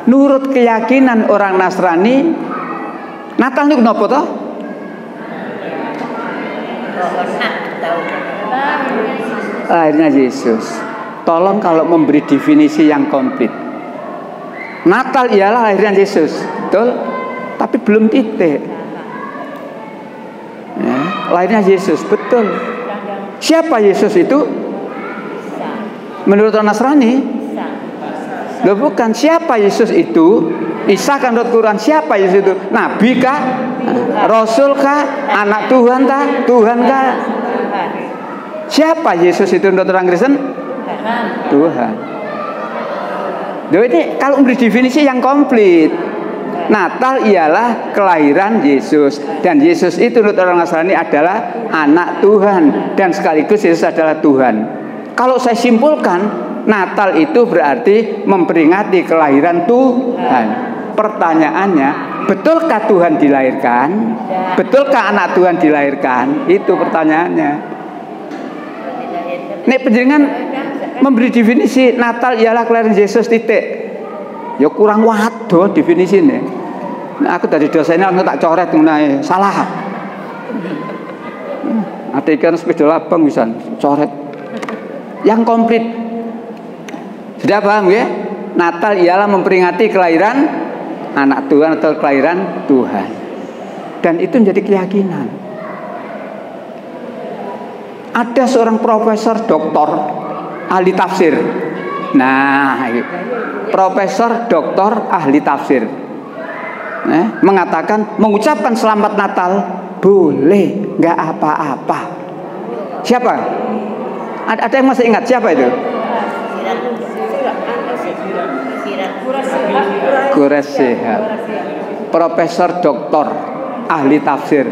Nurut keyakinan orang Nasrani, Natal itu kenapa toh? Lahirnya Yesus. Tolong kalau memberi definisi yang komplit. Natal ialah lahirnya Yesus, betul? Tapi belum titik. Ya, lahirnya Yesus, betul. Siapa Yesus itu? Menurut orang Nasrani? Loh bukan. Siapa Yesus itu? Isa kan menurut Quran. Siapa Yesus itu? Nabi kah? Rasul kah? Anak Tuhan kah? Tuhan kah? Siapa Yesus itu menurut orang Kristen? Tuhan. Loh ini kalau memberi definisi yang komplit. Natal ialah kelahiran Yesus, dan Yesus itu menurut orang Nasrani adalah anak Tuhan, dan sekaligus Yesus adalah Tuhan. Kalau saya simpulkan, Natal itu berarti memperingati kelahiran Tuhan. Pertanyaannya, betulkah Tuhan dilahirkan? Betulkah anak Tuhan dilahirkan? Itu pertanyaannya. Nek panjenengan memberi definisi Natal ialah kelahiran Yesus titik, ya kurang waduh definisinya. Nah, aku dari dosennya aku tak coret mengenai salah. Ada ikan sepeda labang bisa coret. Yang komplit. Sudah paham ya? Natal ialah memperingati kelahiran anak Tuhan atau kelahiran Tuhan. Dan itu menjadi keyakinan. Ada seorang profesor doktor ahli tafsir. Nah, profesor doktor ahli tafsir mengatakan mengucapkan selamat Natal boleh, nggak apa-apa. Siapa? Ada yang masih ingat siapa itu? Quraisy Shihab. Profesor doktor ahli tafsir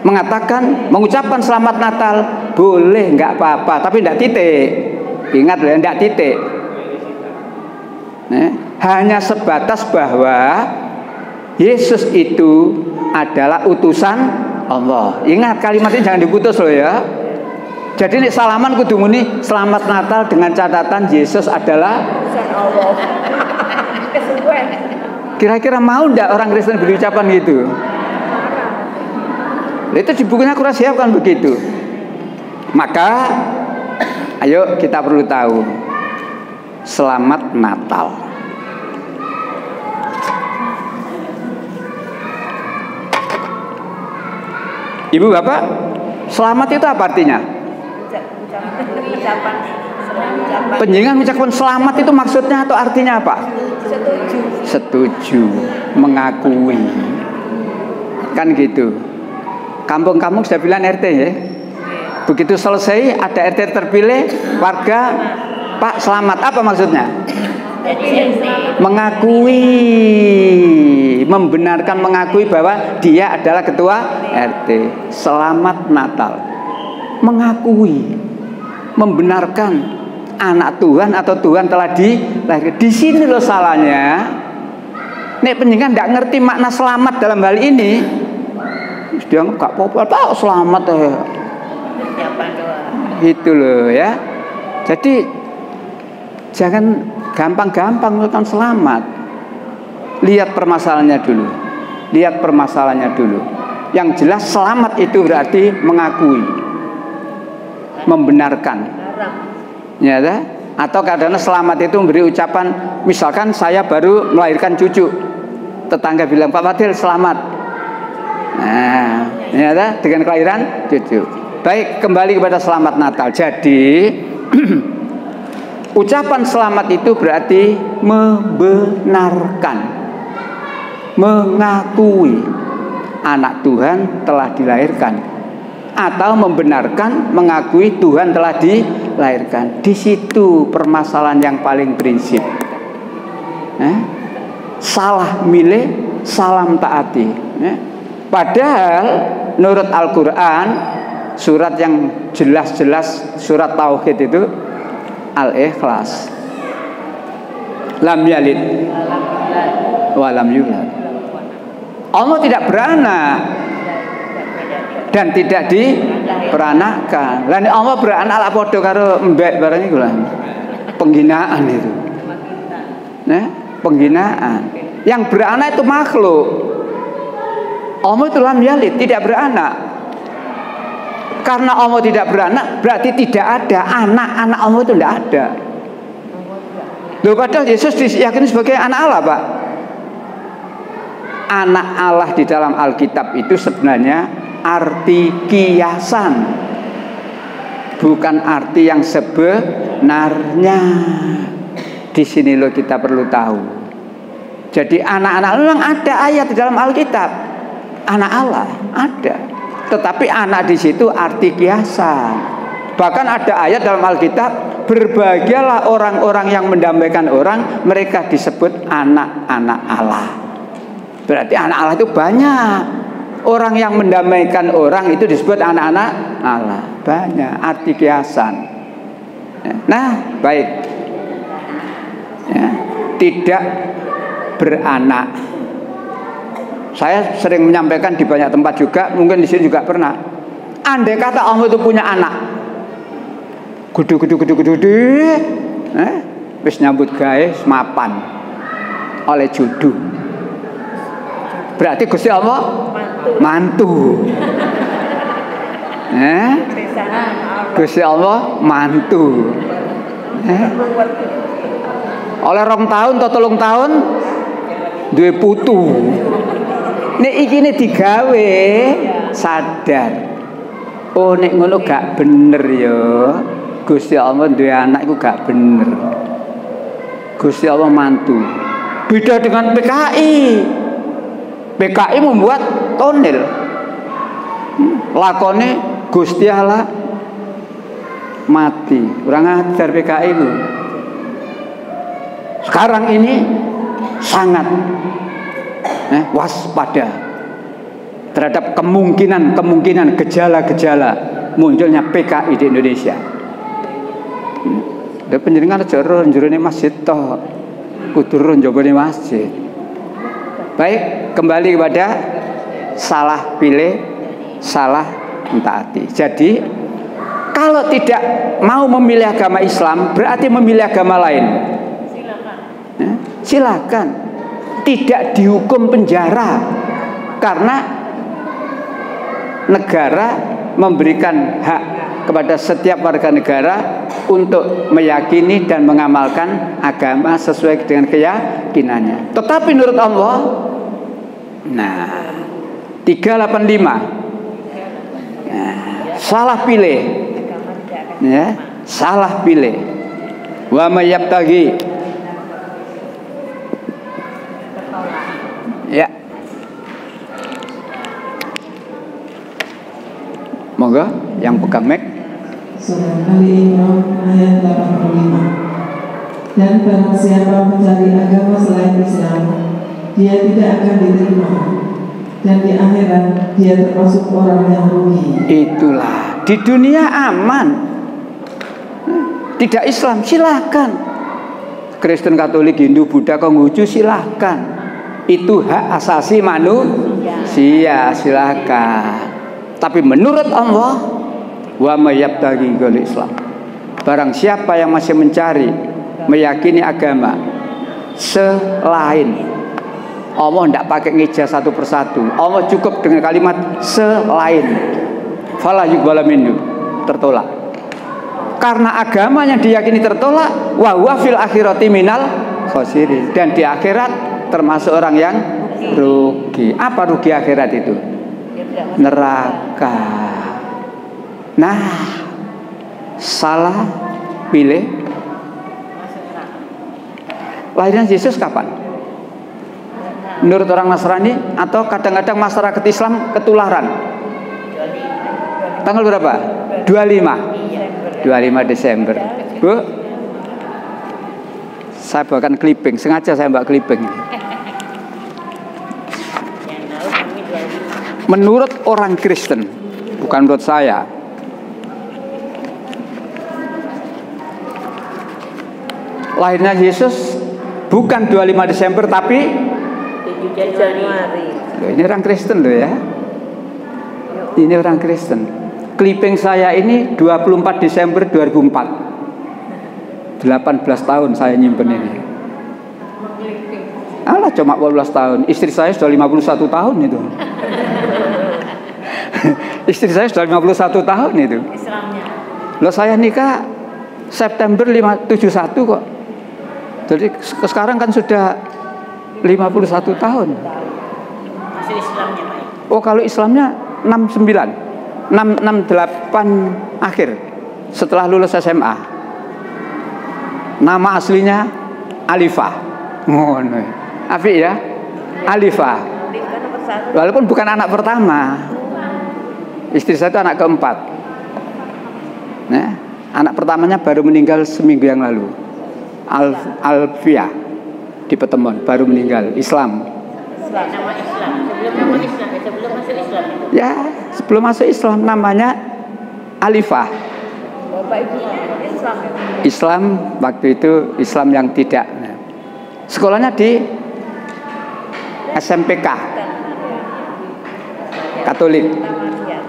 mengatakan mengucapkan selamat Natal boleh, nggak apa-apa, tapi tidak titik. Ingat ya, tidak titik. Hanya sebatas bahwa Yesus itu adalah utusan Allah. Ingat kalimat ini jangan diputus loh ya. Jadi ini salaman kudu muni selamat Natal dengan catatan Yesus adalah utusan Allah. Kira-kira mau ndak orang Kristen beri ucapan gitu? Itu di bukunya Quraisy Shihab kan begitu. Maka ayo kita perlu tahu Selamat Natal. Ibu bapak, selamat itu apa artinya? Penjenengan mengucapkan selamat itu maksudnya atau artinya apa? Setuju, mengakui. Kan gitu. Kampung-kampung sudah bilang RT ya. Begitu selesai ada RT terpilih, warga, Pak selamat, apa maksudnya? Mengakui, membenarkan, mengakui bahwa dia adalah ketua RT. Selamat Natal. Mengakui, membenarkan anak Tuhan atau Tuhan telah dilahirkan. Di sini loh salahnya. Nek penjenengan tidak ngerti makna selamat dalam hal ini, dia nggak apa-apa, tahu selamat ya. Itu loh ya. Jadi jangan gampang-gampang mengatakan selamat. Lihat permasalahannya dulu. Lihat permasalahannya dulu. Yang jelas selamat itu berarti mengakui, membenarkan. Ya, atau kadang-kadang selamat itu memberi ucapan, misalkan saya baru melahirkan cucu, tetangga bilang Pak Fadil selamat. Nah, ya, dengan kelahiran cucu. Baik, kembali kepada selamat Natal. Jadi ucapan selamat itu berarti membenarkan, mengakui anak Tuhan telah dilahirkan, atau membenarkan, mengakui Tuhan telah dilahirkan. Di situ permasalahan yang paling prinsip. Salah milih, salam taati. Padahal menurut Al-Quran, surat yang jelas-jelas, surat Tauhid itu Al-Ikhlas. Lam yalid wa lam yulad. Allah tidak beranak dan tidak diperanakan. Lan Allah beranak ala padha karo mbek barang iku lah. Penghinaan itu. Penghinaan. Yang beranak itu makhluk. Allah itu lam yalid, tidak beranak. Karena Allah tidak beranak, berarti tidak ada anak-anak Allah itu tidak ada. Loh, padahal Yesus diyakini sebagai anak Allah, Pak. Anak Allah di dalam Alkitab itu sebenarnya arti kiasan, bukan arti yang sebenarnya. Di sini loh kita perlu tahu. Jadi anak-anak memang ada ayat di dalam Alkitab, anak Allah ada. Tetapi anak di situ arti kiasan. Bahkan ada ayat dalam Alkitab, berbahagialah orang-orang yang mendamaikan orang, mereka disebut anak-anak Allah. Berarti anak Allah itu banyak. Orang yang mendamaikan orang itu disebut anak-anak Allah. Banyak, arti kiasan. Nah, baik. Ya, tidak beranak. Saya sering menyampaikan di banyak tempat juga, mungkin di sini juga pernah. Andai kata Allah itu punya anak, gudu, wis nyambut gawe mapan oleh judu. Berarti Gusti Allah mantu. Gusti Allah mantu. Oleh 2 tahun atau 3 tahun duwe putu. Nek iki ne digawe sadar. Oh nek ngono gak bener ya. Gusti Allah duwe anak iku gak bener. Gusti Allah mantu. Beda dengan PKI. PKI membuat tonel. Lakone Gusti Allah mati. Kurang ajar PKI itu. Sekarang ini sangat waspada terhadap kemungkinan gejala-gejala munculnya PKI di Indonesia. Penjaringan jero njurone masjid toh, kudu njobone masjid. Baik, kembali kepada salah pilih, salah mentaati. Jadi kalau tidak mau memilih agama Islam, berarti memilih agama lain. Silakan. Tidak dihukum penjara karena negara memberikan hak kepada setiap warga negara untuk meyakini dan mengamalkan agama sesuai dengan keyakinannya. Tetapi menurut Allah, nah 385, salah pilih, ya, salah pilih. Wa mayyabtaghi, ya, monggo yang pegang mic. Surah Ali Imran ayat 85. Dan barang siapa mencari agama selain Islam, dia tidak akan diterima, dan di akhirat dia termasuk orang yang rugi. Itulah, di dunia aman, tidak Islam silahkan, Kristen, Katolik, Hindu, Buddha, Konghucu silahkan, itu hak asasi manusia, silahkan. Tapi menurut Allah, wa mayyabtaghi ghairal Islam, barang siapa yang masih mencari, meyakini agama selain Allah, tidak pakai ngejah satu persatu, Allah cukup dengan kalimat selain, fala yuqbala minhu, tertolak. Karena agama yang diyakini tertolak, wa huwa fil akhirati minal khosirin, dan di akhirat termasuk orang yang rugi. Apa rugi akhirat itu? Neraka. Nah, salah pilih. Lahirnya Yesus kapan? Menurut orang Nasrani atau kadang-kadang masyarakat Islam ketularan? Tanggal berapa? 25 Desember. Bu, saya bawakan clipping, sengaja saya bawa clipping. Menurut orang Kristen, bukan menurut saya, lahirnya Yesus bukan 25 Desember tapi 7 Januari. Loh, ini orang Kristen loh ya. Ini orang Kristen. Clipping saya ini 24 Desember 2004. 18 tahun saya nyimpen ini. Alah, cuma 18 tahun. Istri saya sudah 51 tahun itu. Istri saya sudah 51 tahun itu. Loh, saya nikah September 71 kok. Jadi sekarang kan sudah 51 tahun. Masih Islamnya, Pak? Oh, kalau Islamnya 69, 668 akhir setelah lulus SMA. Nama aslinya Alifah. Ngono. Apik ya? Alifah. Walaupun bukan anak pertama. Istri saya itu anak keempat. Nah, anak pertamanya baru meninggal seminggu yang lalu. Alfia di Petemon, baru meninggal. Islam. Nama Islam. Sebelum nama Islam, sebelum masuk Islam itu. Ya, sebelum masuk Islam namanya Alifah. Bapak Ibu Islam. Islam waktu itu Islam yang tidak. Sekolahnya di SMPK Katolik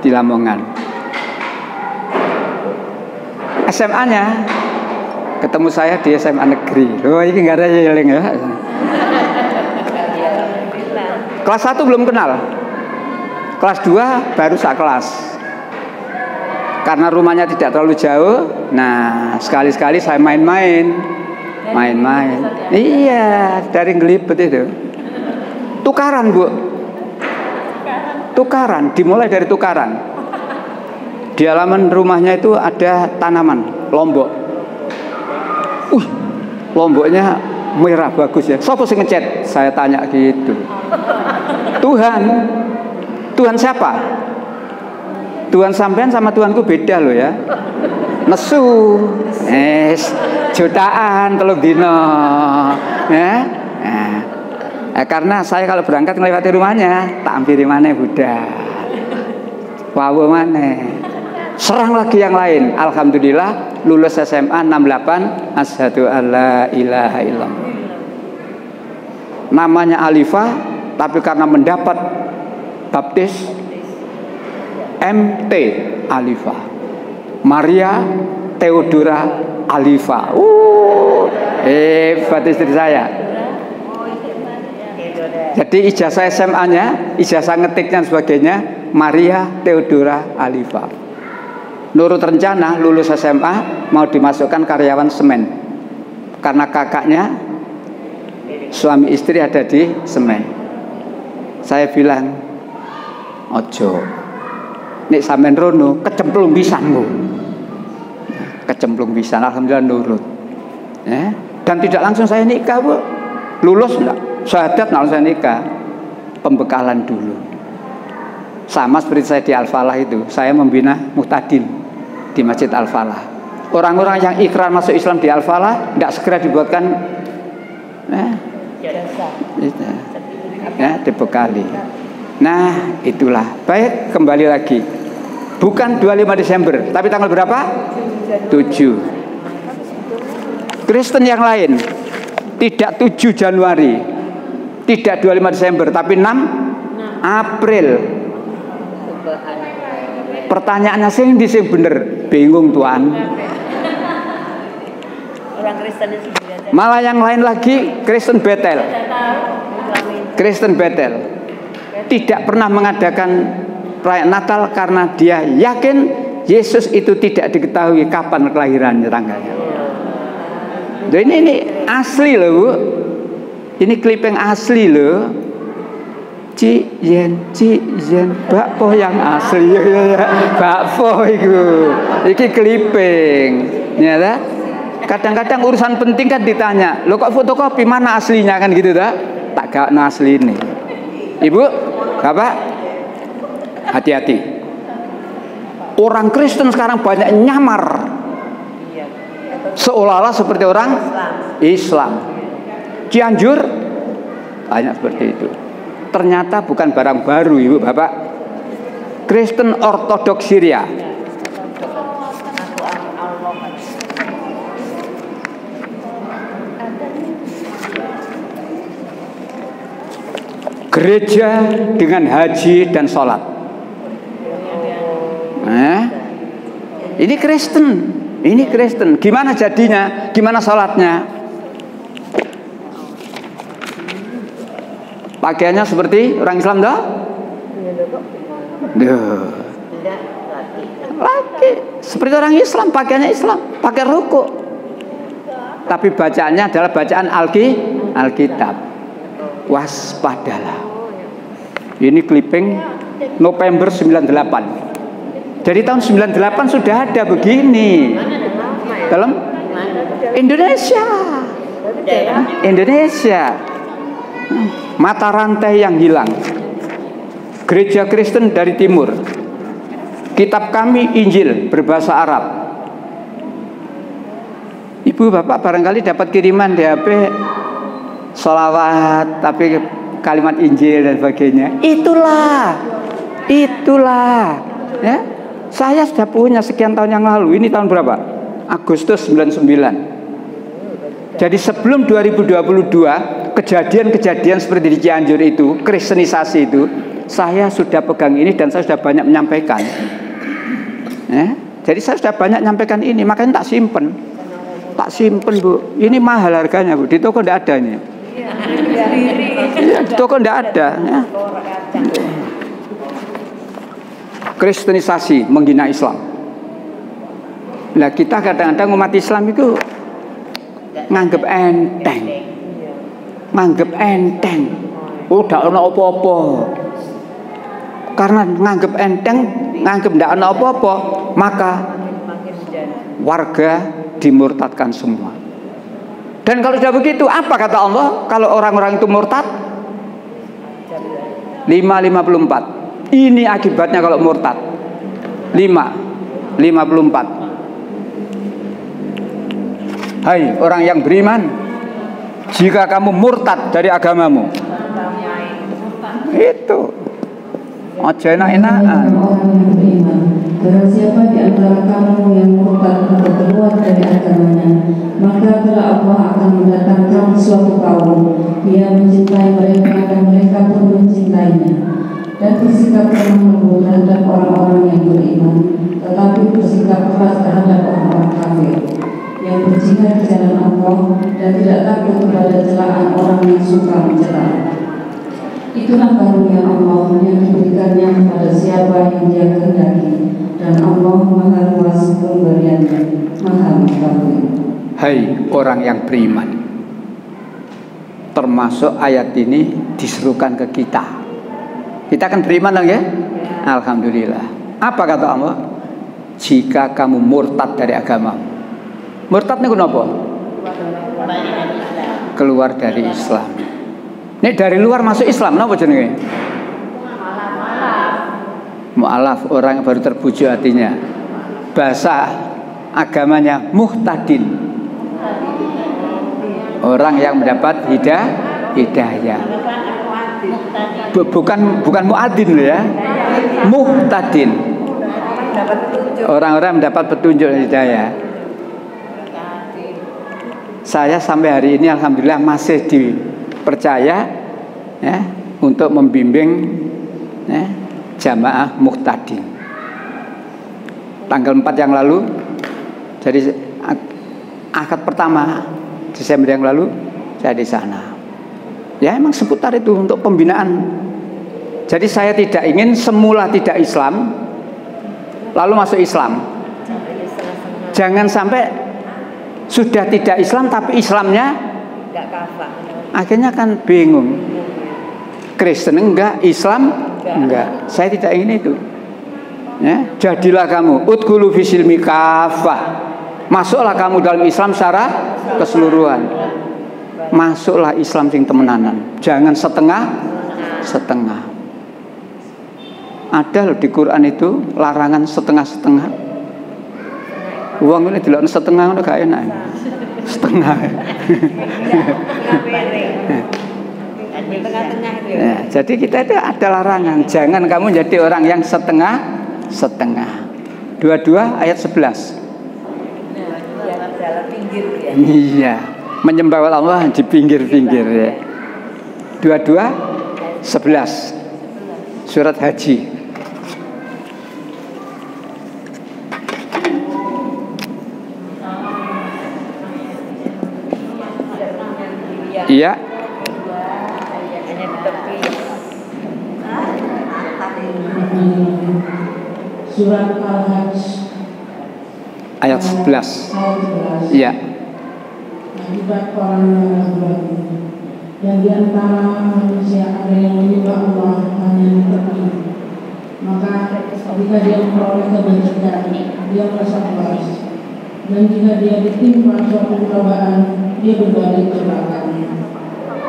di Lamongan. SMA-nya ketemu saya di SMA negeri. Loh, ini nggak ada yeling ya. Kelas 1 belum kenal. Kelas 2 baru sekelas. Karena rumahnya tidak terlalu jauh, nah sekali-sekali saya main-main. Iya, dari Ngelibet itu. Tukaran, Bu. Tukaran, dimulai dari tukaran. Di halaman rumahnya itu ada tanaman, lombok. Lomboknya merah bagus ya. Sopo sing ngecet? Saya tanya gitu. Tuhan siapa? Tuhan sampean sama Tuhanku beda loh ya. Nesu, jutaan telung dino. Ya. Karena saya kalau berangkat ngelewati rumahnya, tak ampiri mana Buddha. Wawo mana. Serang lagi yang lain. Alhamdulillah lulus SMA 68, asyhadu alla ilaha illallah. Namanya Alifah, tapi karena mendapat baptis MT Alifah, Maria Theodora Alifah. Hebat istri saya. Jadi ijazah SMA-nya, ijazah ngetiknya dan sebagainya Maria Theodora Alifah. nurut rencana, lulus SMA mau dimasukkan karyawan semen karena kakaknya suami istri ada di semen. Saya bilang, ojo, nek sampean rono kecemplung pisanmu, kecemplung pisan. Alhamdulillah nurut, ya. Dan tidak langsung saya nikah, Bu. Lulus enggak, syahadat langsung saya nikah. Pembekalan dulu. Sama seperti saya di Al-Falah itu, saya membina muhtadin di Masjid Al-Falah. Orang-orang yang ikrar masuk Islam di Al-Falah tidak segera dibuatkan dibekali. Nah, itulah. Baik, kembali lagi. Bukan 25 Desember, tapi tanggal berapa? 7. Kristen yang lain tidak 7 Januari, tidak 25 Desember, tapi 6 April. Pertanyaannya sing bener, bingung tuan. Orang Kristen itu Malah yang lain lagi Kristen Betel. Kristen Betel tidak pernah mengadakan perayaan Natal karena dia yakin Yesus itu tidak diketahui kapan kelahirannya tangganya. Ini asli loh, Bu. Ini clipping asli loh. Ciyen bakpo yang asli ya. Bakpo itu. Iki clipping. Ya, kadang-kadang urusan penting kan ditanya, "Lo kok fotokopi, mana aslinya?" kan gitu dah. Tak gak asli ini. Ibu, Bapak, hati-hati. Orang Kristen sekarang banyak nyamar. Seolah-olah seperti orang Islam. Cianjur banyak seperti itu. Ternyata bukan barang baru, Ibu, Bapak. Kristen Ortodoks Syria. Gereja dengan haji dan sholat. Ini Kristen. Ini Kristen. Gimana jadinya? Gimana sholatnya? Pakaiannya seperti orang Islam dah? Laki. Seperti orang Islam, pakaiannya Islam, pakai rukuk. Tapi bacaannya adalah bacaan Alkitab. Waspadalah. Ini clipping November 98. Dari tahun 98 sudah ada begini. Dalam Indonesia. Mata rantai yang hilang. Gereja Kristen dari timur. Kitab kami Injil berbahasa Arab. Ibu bapak barangkali dapat kiriman di HP sholawat tapi kalimat Injil dan sebagainya. Itulah ya. Saya sudah punya sekian tahun yang lalu. Ini tahun berapa? Agustus 99. Jadi sebelum 2022 kejadian-kejadian seperti di Cianjur itu, kristenisasi itu, saya sudah pegang ini dan saya sudah banyak menyampaikan. Ya. Jadi saya sudah banyak menyampaikan ini, makanya tak simpen, Bu. Ini mahal harganya, Bu. Di toko tidak ada ini. Ya, di toko tidak ada. Ya. Kristenisasi menghina Islam. Nah kita kadang-kadang umat Islam itu nganggep enteng. Udah ana apa-apa. Karena nganggep enteng, nganggep ndak ana apa-apa, maka warga dimurtadkan semua. Dan kalau sudah begitu, apa kata Allah? Kalau orang-orang itu murtad? 5:54. Ini akibatnya kalau murtad. 5:54. Hai orang yang beriman, jika kamu murtad dari agamamu, itu aja enak-enakan. Barang siapa di antara kamu yang murtad atau keluar dari agamanya, maka telah Allah akan mendatangkan suatu kaum yang mencintai mereka dan mereka pun mencintainya, dan bersikap lembut terhadap orang-orang yang beriman, tetapi bersikap keras terhadap orang-orang kafir yang berjihad di jalan Allah dan tidak takut kepada celaan orang yang suka mencela. Itulah karunia Allah yang diberikannya kepada siapa yang Dia kehendaki, dan Allah Maha Luas pemberiannya, Maha Mengetahui. Hai orang yang beriman, termasuk ayat ini diserukan ke kita. Kita kan beriman dong ya? Alhamdulillah. Apa kata Allah? Jika kamu murtad dari agama. Murtad ini kenapa? Keluar dari Islam. Ini dari luar masuk Islam, kenapa jenenge? Mu'alaf, orang yang baru terbujuk hatinya. Bahasa agamanya muhtadin, orang yang mendapat hidayah. Bukan muadzin loh ya. Muhtadin, orang-orang mendapat petunjuk dan hidayah. Saya sampai hari ini alhamdulillah masih dipercaya ya, untuk membimbing ya, jamaah muhtadin. Tanggal 4 yang lalu, jadi akad pertama Desember yang lalu saya di sana. Ya emang seputar itu untuk pembinaan. Jadi saya tidak ingin semula tidak Islam lalu masuk Islam. Jangan sampai sudah tidak Islam tapi Islamnya akhirnya kan bingung. Kristen enggak, Islam enggak. Saya tidak ingin itu. Ya, jadilah kamu udkhulu fisilmi kafah. Masuklah kamu dalam Islam secara keseluruhan. Masuklah Islam sing temenanan. Jangan setengah-setengah. Ada loh di Quran itu larangan setengah-setengah. Uang ini dilakon setengah udah gak enak. Setengah. Ya, jadi kita itu ada larangan. Jangan kamu jadi orang yang setengah-setengah. 22 ayat 11. Iya, menyembah Allah di pinggir-pinggir ya. 22 11 surat Haji. Iya. Surat Al-Hajj ayat 11. Iya. Akibat orang yang berlaku dan di antara manusia ada yang menyembah Allah hanya di tepi, maka jika dia memperoleh kebajikan, dia merasa puas, dan jika dia ditimpa suatu cobaan, dia berbalik ke belakang.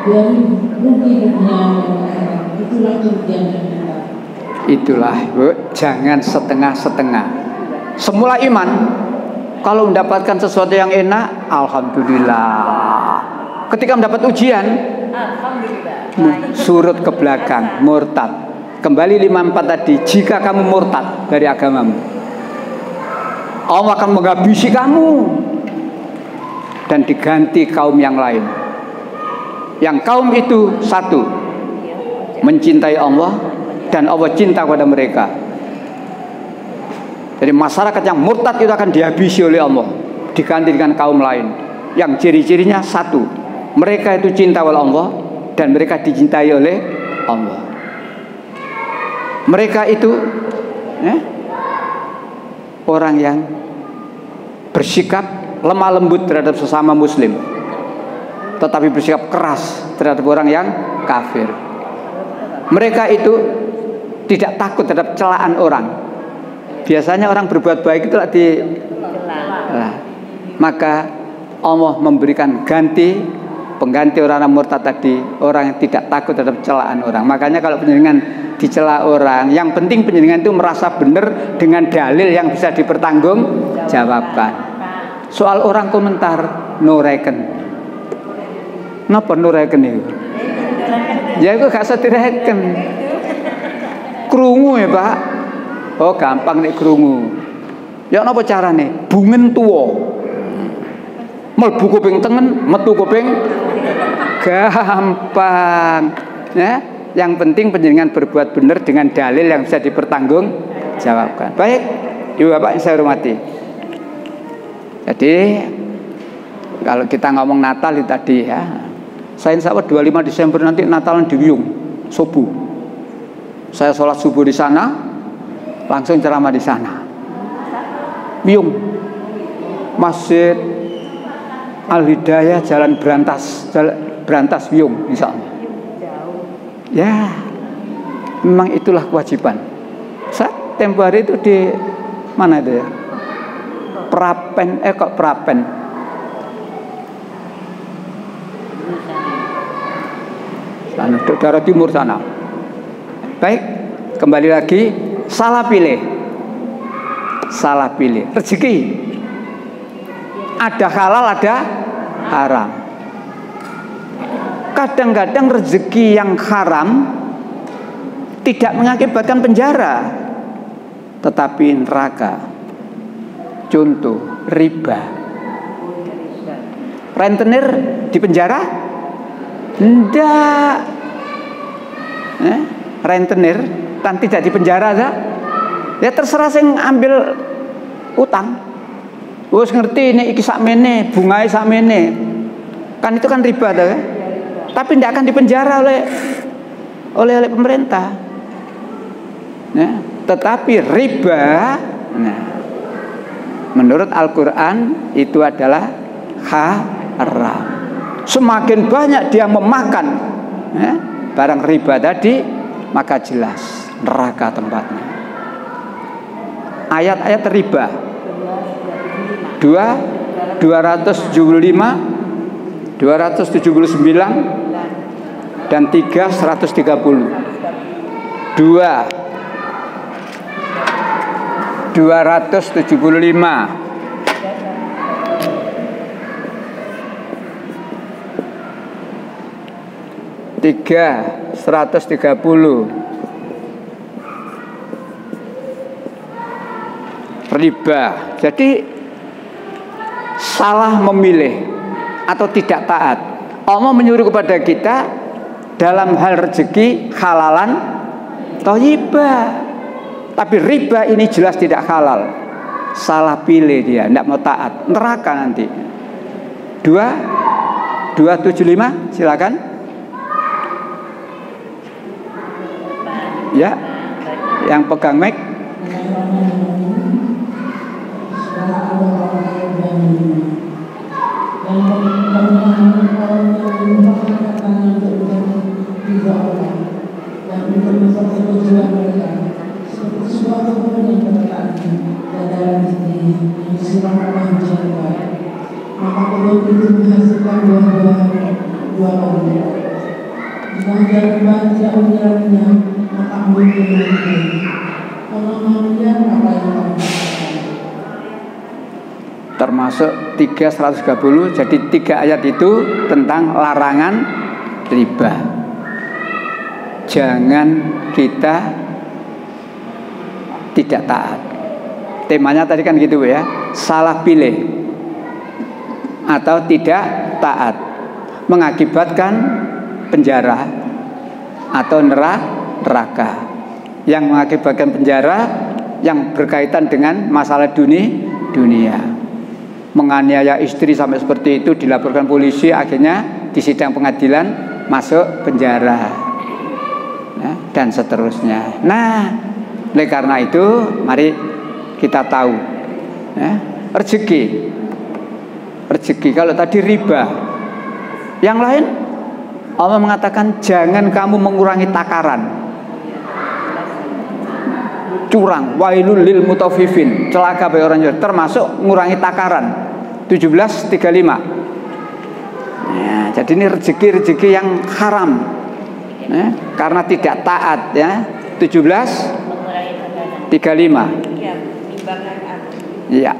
Dia rugi dunia dan akhirat. Itulah kerugian yang nyata. Itulah, Bu, jangan setengah-setengah. Semula iman, kalau mendapatkan sesuatu yang enak, alhamdulillah. Ketika mendapat ujian, surut ke belakang, murtad. Kembali 54 tadi, jika kamu murtad dari agamamu, Allah akan menghabisi kamu dan diganti kaum yang lain. Yang kaum itu satu, mencintai Allah dan Allah cinta kepada mereka. Jadi masyarakat yang murtad itu akan dihabisi oleh Allah, diganti dengan kaum lain yang ciri-cirinya satu, mereka itu cinta oleh Allah dan mereka dicintai oleh Allah. Mereka itu orang yang bersikap lemah lembut terhadap sesama muslim, tetapi bersikap keras terhadap orang yang kafir. Mereka itu tidak takut terhadap celaan orang. Biasanya orang berbuat baik itu maka Allah memberikan pengganti orang murtad tadi, orang yang tidak takut terhadap celaan orang. Makanya kalau penjenengan dicela orang, yang penting penjenengan itu merasa benar dengan dalil yang bisa dipertanggungjawabkan. Soal orang komentar no reckon. Napa no reckon itu? Ya itu gak usah direken. Krungu ya Pak. Oh gampang nih krungu. Ya napa carane? Bungen tuwa. Mlebu kuping tengen, metu kuping gampang. Ya, yang penting panjenengan berbuat benar dengan dalil yang bisa dipertanggungjawabkan. Baik, Ibu Bapak yang saya hormati. Jadi kalau kita ngomong Natal itu tadi ya, saya insya Allah 25 Desember nanti Natalan di Wiyung subuh. Saya sholat subuh di sana, langsung ceramah di sana. Wiyung, Masjid Al-Hidayah Jalan Brantas Wiyung misalnya. Ya, memang itulah kewajiban. Saya tempo hari itu di mana itu ya? Prapen, sana, daerah timur sana. Baik, kembali lagi, salah pilih rezeki. Ada halal, ada haram. Kadang-kadang rezeki yang haram tidak mengakibatkan penjara, tetapi neraka. Contoh, riba. Rentenir di penjara? Tidak. Rentenir kan tidak di penjara, ya terserah sing ambil utang. Wis ngerti ini iki sakmene, bungae sakmene. Kan itu kan riba tuh, ya? Tapi tidak akan dipenjara oleh pemerintah. Nah, tetapi riba, nah, menurut Al-Quran itu adalah haram. Semakin banyak dia memakan barang riba tadi, maka jelas neraka tempatnya. Ayat-ayat riba 275, 279 dan 3 130. 275, 130 riba. Jadi salah memilih atau tidak taat. Allah menyuruh kepada kita dalam hal rezeki halalan thayyibah. Tapi riba ini jelas tidak halal. Salah pilih dia, tidak mau taat, neraka nanti. 275, silakan. Ya, yang pegang mic. Maka pohon itu menghasilkan buah-buah. Jika hujan tidak menyerapnya, maka embun menurunnya. Kalau manusia apa yang kamu katakan? Termasuk 3 130. Jadi 3 ayat itu tentang larangan riba. Jangan kita tidak taat. Temanya tadi kan gitu ya, salah pilih atau tidak taat mengakibatkan penjara atau neraka. Yang mengakibatkan penjara yang berkaitan dengan masalah dunia. Menganiaya istri sampai seperti itu, dilaporkan polisi, akhirnya di sidang pengadilan masuk penjara, dan seterusnya. Nah, oleh karena itu mari kita tahu rezeki. Kalau tadi riba, yang lain Allah mengatakan jangan kamu mengurangi takaran, curang, wailul lil mutaffifin, celaka bagi orang jujur, termasuk mengurangi takaran. 17:35. Ya, jadi ini rezeki yang haram, karena tidak taat, ya. 17:35. Iya.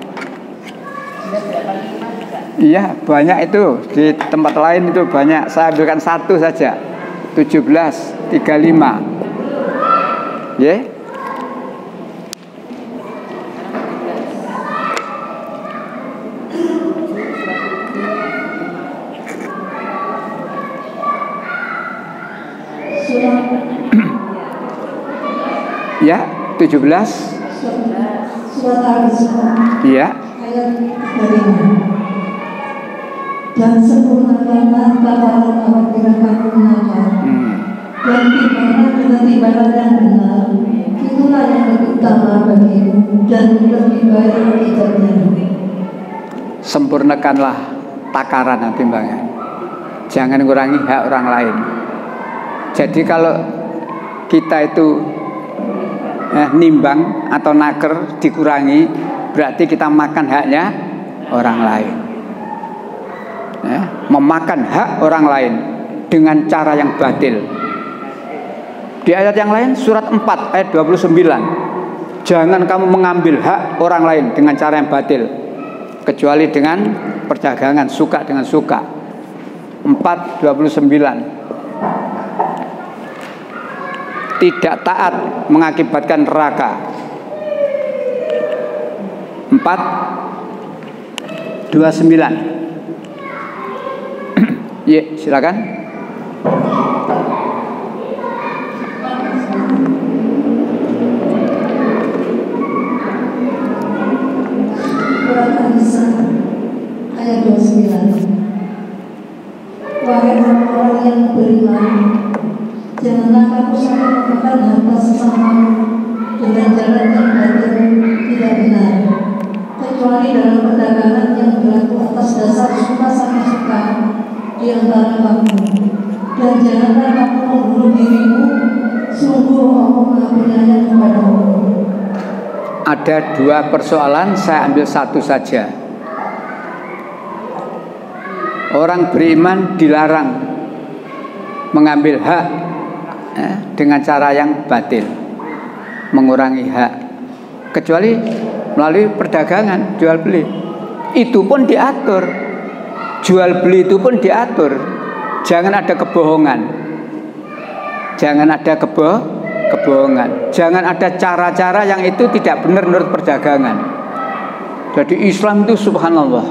Iya, banyak itu. Di tempat lain itu banyak. Saya ambilkan satu saja. 17:35. Ya. Ya, 17. Surat Al-Isra. Iya. Ayat 35. Dan sempurnakanlah tataran apabila kamu mengajar, dan timbangan dengan timbangan yang benar, itulah yang lebih utama bagimu dan lebih baik akibatnya. Sempurnakanlah takaran dan timbangan. Jangan kurangi hak orang lain. Jadi kalau kita itu nimbang atau naker dikurangi, berarti kita makan haknya orang lain. Memakan hak orang lain dengan cara yang batil. Di ayat yang lain, surat 4 ayat 29, jangan kamu mengambil hak orang lain dengan cara yang batil, kecuali dengan perdagangan, suka dengan suka. 4:29, tidak taat mengakibatkan neraka. 4:29. Ya, silakan. Surat An-Nisa ayat 29. Wahai orang-orang yang beriman, janganlah kamu saling memakan harta sesamamu dengan jalan yang batil tidak benar, kecuali dalam perdagangan yang berlaku atas dasar suka sama suka di antara kamu. Dan janganlah kamu membunuh dirimu, sungguh Allah Maha Penyayang kepadamu. Ada dua persoalan, saya ambil satu saja. Orang beriman dilarang mengambil hak dengan cara yang batil, mengurangi hak, kecuali melalui perdagangan, jual beli. Itu pun diatur, jual beli itu pun diatur. Jangan ada kebohongan, jangan ada kebohongan, jangan ada cara-cara yang itu tidak benar menurut perdagangan. Jadi Islam itu subhanallah.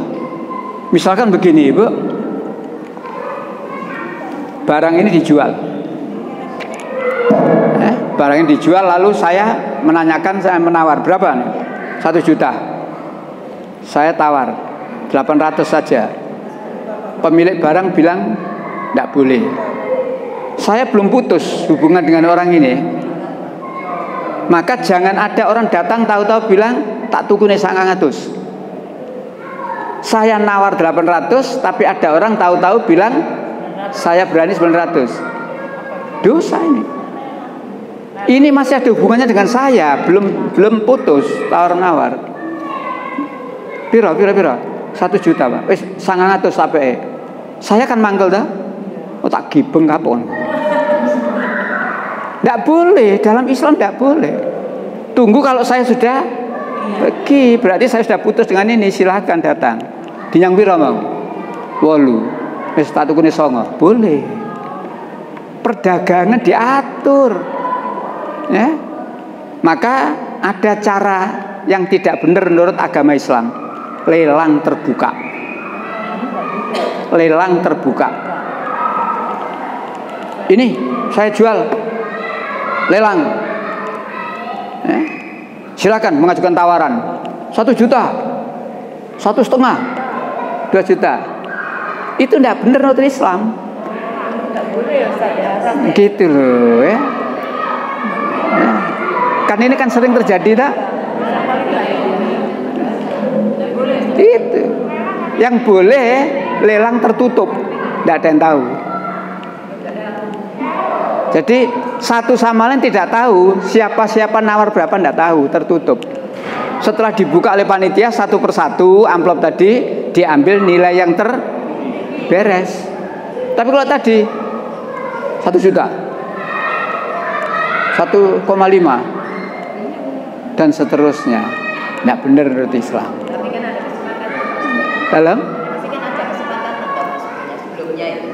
Misalkan begini, Ibu, barang ini dijual, barang ini dijual, lalu saya menanyakan, saya menawar berapa nih? 1 juta. Saya tawar 800 saja. Pemilik barang bilang tidak boleh. Saya belum putus hubungan dengan orang ini, maka jangan ada orang datang tahu-tahu bilang tak tukune 900. Saya nawar 800, tapi ada orang tahu-tahu bilang saya berani 900. Dosa ini. Ini masih ada hubungannya dengan saya, belum putus tawar-nawar. Piro? 1 juta, Pak. Wis 900 sampai. Saya kan mangkel dah. Oh tak gibeng kapon. Tidak boleh, dalam Islam tidak boleh. Tunggu kalau saya sudah pergi, berarti saya sudah putus dengan ini, silahkan datang. Dinyang piro mau? 8. Wis tak tukune 9. Boleh. Perdagangan diatur. Ya. Maka ada cara yang tidak benar menurut agama Islam. Lelang terbuka. Lelang terbuka. Ini saya jual. Lelang. Silakan mengajukan tawaran 1 juta, 1,5, 2 juta. Itu tidak benar menurut Islam. Gitu loh ya. Kan ini kan sering terjadi tak? Itu. Yang boleh lelang tertutup, tidak ada yang tahu. Jadi satu sama lain tidak tahu, siapa nawar berapa tidak tahu, tertutup. Setelah dibuka oleh panitia satu persatu amplop tadi, diambil nilai yang terberes. Tapi kalau tadi 1 juta, 1,5 dan seterusnya, tidak benar menurut Islam. Tapi kan ada kesepakatan. Dalam? Pasti kan ada kesepakatan atau sebelumnya itu.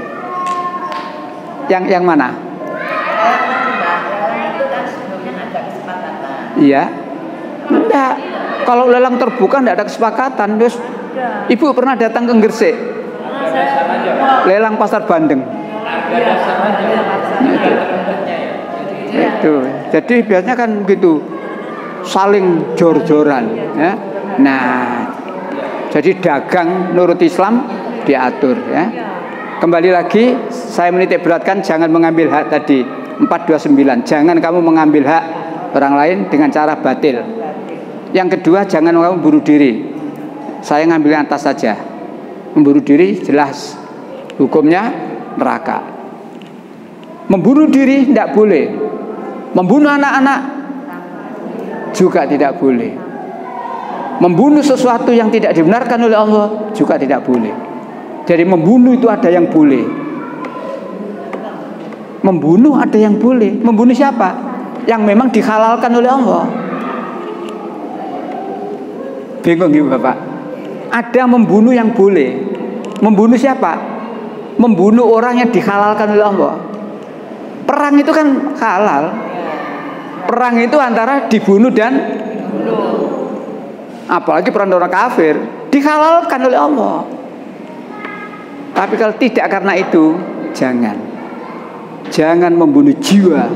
Yang mana? Lelang itu kan sebelumnya ada kesepakatan. Iya. Enggak. Kalau lelang terbuka tidak ada kesepakatan. Terus Ibu pernah datang ke Gresik? Lelang pasar Bandeng. Itu. Jadi biasanya kan begitu, saling jor-joran. Ya. Nah, jadi dagang menurut Islam diatur. Ya. Kembali lagi, saya menitik beratkan jangan mengambil hak tadi 429. Jangan kamu mengambil hak orang lain dengan cara batil. Yang kedua, jangan kamu bunuh diri. Saya ngambil yang atas saja. Membunuh diri jelas hukumnya neraka. Membunuh diri tidak boleh. Membunuh anak-anak juga tidak boleh. Membunuh sesuatu yang tidak dibenarkan oleh Allah juga tidak boleh. Jadi membunuh itu ada yang boleh. Membunuh ada yang boleh. Membunuh siapa? Yang memang dihalalkan oleh Allah. Bingung ibu bapak? Ada membunuh yang boleh. Membunuh siapa? Membunuh orang yang dihalalkan oleh Allah. Perang itu kan halal. Perang itu antara dibunuh dan apalagi perang orang kafir dihalalkan oleh Allah. Tapi kalau tidak karena itu, jangan membunuh jiwa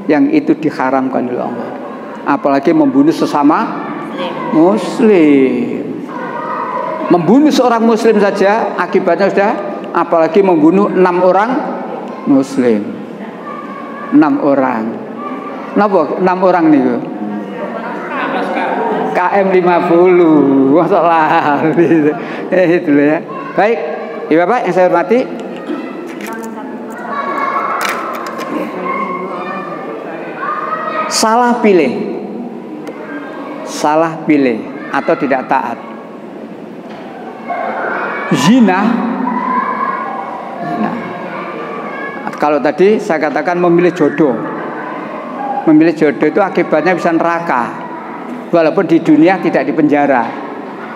yang itu diharamkan oleh Allah. Apalagi membunuh sesama muslim. Membunuh seorang muslim saja akibatnya sudah, apalagi membunuh 6 orang muslim. 6 orang. Kenapa 6 orang nih? KM 50. Masalah itu ya. Baik, Ibu Bapak yang saya hormati, salah pilih atau tidak taat. Zina. Kalau tadi saya katakan memilih jodoh. Memilih jodoh itu akibatnya bisa neraka. Walaupun di dunia tidak dipenjara.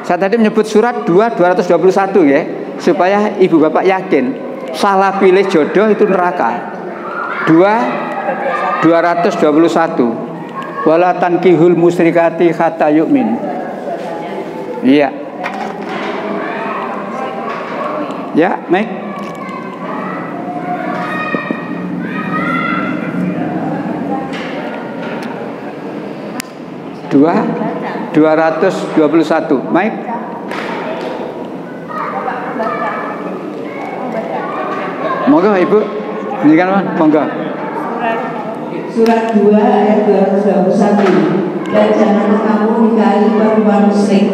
Saya tadi menyebut surat 2:221 ya, supaya ibu bapak yakin salah pilih jodoh itu neraka. 2:221. Wala tankihul musyrikati hatta yu'min. Iya. Ya, baik. Dua 221. Baik. Monggo Ibu. Ini kan monggo. Surat 2 ayat 221. Dan janganlah kamu nikahi perempuan musyrik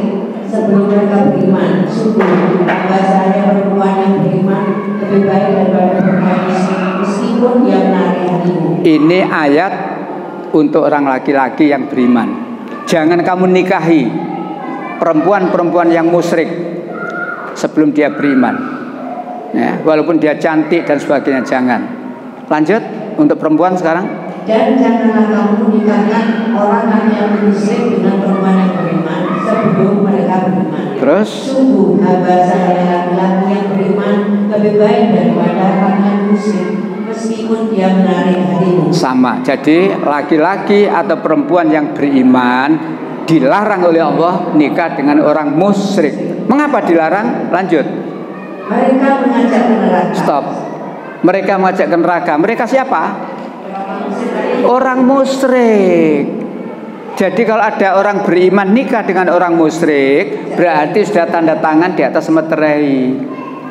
sebelum mereka beriman. Sungguh bahasanya perempuan yang beriman lebih baik daripada perempuan musyrik meskipun dia menarik hatimu. Ini ayat untuk orang laki-laki yang beriman. Jangan kamu nikahi perempuan-perempuan yang musyrik sebelum dia beriman. Ya, walaupun dia cantik dan sebagainya, jangan. Lanjut untuk perempuan sekarang. Dan janganlah kamu menikahkan orang yang musyrik dengan perempuan yang beriman sebelum mereka beriman. Terus? Sungguh bahasa laki-laki yang beriman lebih baik daripada orang yang musyrik meskipun dia menarik hatimu. Sama. Jadi laki-laki atau perempuan yang beriman dilarang oleh Allah nikah dengan orang musyrik. Mengapa dilarang? Lanjut. Mereka mengajak ke neraka. Stop. Mereka mengajak ke neraka. Mereka siapa? Orang musyrik. Jadi kalau ada orang beriman nikah dengan orang musyrik, berarti sudah tanda tangan di atas meterai,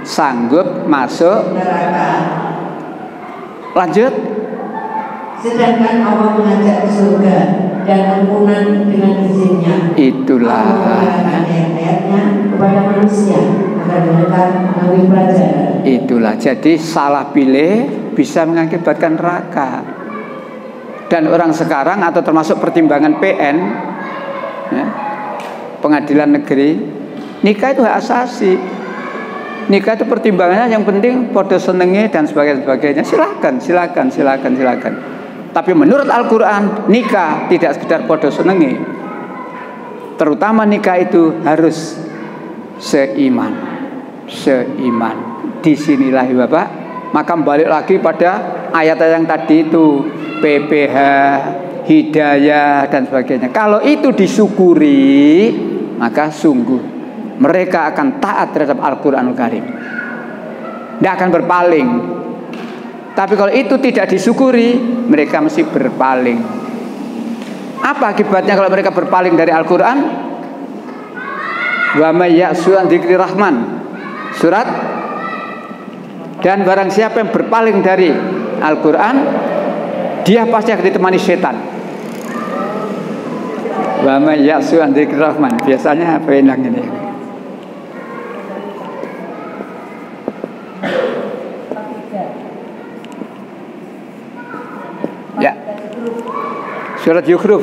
sanggup masuk neraka. Lanjut. Sedangkan Allah mengajak ke surga dan ampunan dengan izinnya. Itulah. Allah mengatakan ayat-ayatnya kepada manusia agar mereka mengambil pelajaran. Itulah. Jadi salah pilih bisa mengakibatkan neraka. Dan orang sekarang atau termasuk pertimbangan PN, ya, pengadilan negeri, nikah itu hak asasi. Nikah itu pertimbangannya yang penting podo senenge dan sebagainya. Silakan. Tapi menurut Al-Quran, nikah tidak sekedar podo senenge. Terutama nikah itu harus seiman. Disinilah ya Bapak. Maka balik lagi pada ayat yang tadi itu, PPH, hidayah dan sebagainya. Kalau itu disyukuri, maka sungguh mereka akan taat terhadap Al-Quranul Karim, tidak akan berpaling. Tapi kalau itu tidak disyukuri, mereka mesti berpaling. Apa akibatnya kalau mereka berpaling dari Al-Quran? Wa may ya'su an dzikri rahman, surat. Dan barang siapa yang berpaling dari Al-Quran, dia pasti akan ditemani setan. Wa may ya'su an dzikrir rahman. Biasanya apa yang ini? Ya. Surat Yukhruf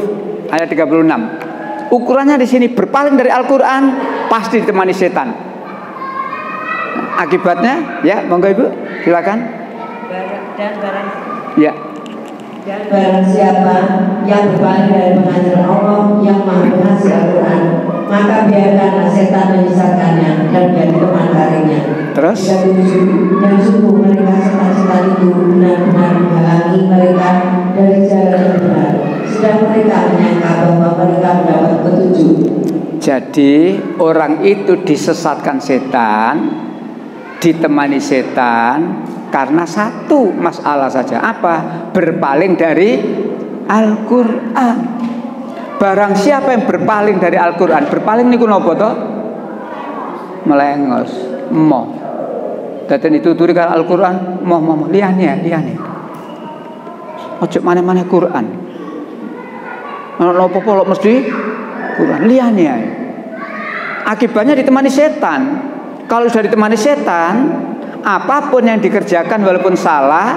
ayat 36. Ukurannya di sini berpaling dari Al-Qur'an pasti ditemani setan. Akibatnya, ya, monggo Ibu, silakan. Ya. Dan barang siapa yang berpaling dari pengajaran Allah yang maha pengasih Al-Quran, maka biarkanlah setan menyesatkannya dan menjadi teman karibnya. Terus? Dan sungguh mereka setan-setan itu benar-benar menghalangi mereka dari jalan yang benar. Sedang mereka menyangka bahwa mereka mendapat petunjuk. Jadi orang itu disesatkan setan, ditemani setan karena satu masalah saja. Apa? Berpaling dari Al-Quran. Barang siapa yang berpaling dari Al-Quran, berpaling niku napa to? Melengos, moh. Daten itu turi karo Al-Quran, moh liyane. Ojo maneh-maneh Quran. Ana apa-apa lho mesti Quran liyane ae. Akibatnya ditemani setan. Kalau sudah ditemani setan, apapun yang dikerjakan walaupun salah,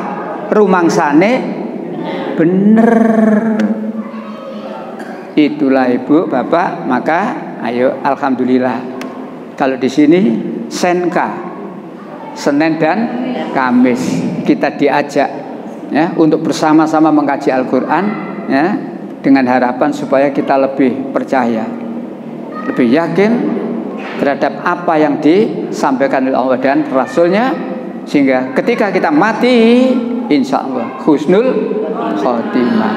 rumangsane bener. Itulah Ibu, Bapak, maka ayo alhamdulillah. Kalau di sini Senka, Senin dan Kamis kita diajak ya untuk bersama-sama mengkaji Al-Qur'an ya, dengan harapan supaya kita lebih percaya, lebih yakin terhadap apa yang disampaikan oleh Allah dan Rasulnya, sehingga ketika kita mati insya Allah husnul khotimah.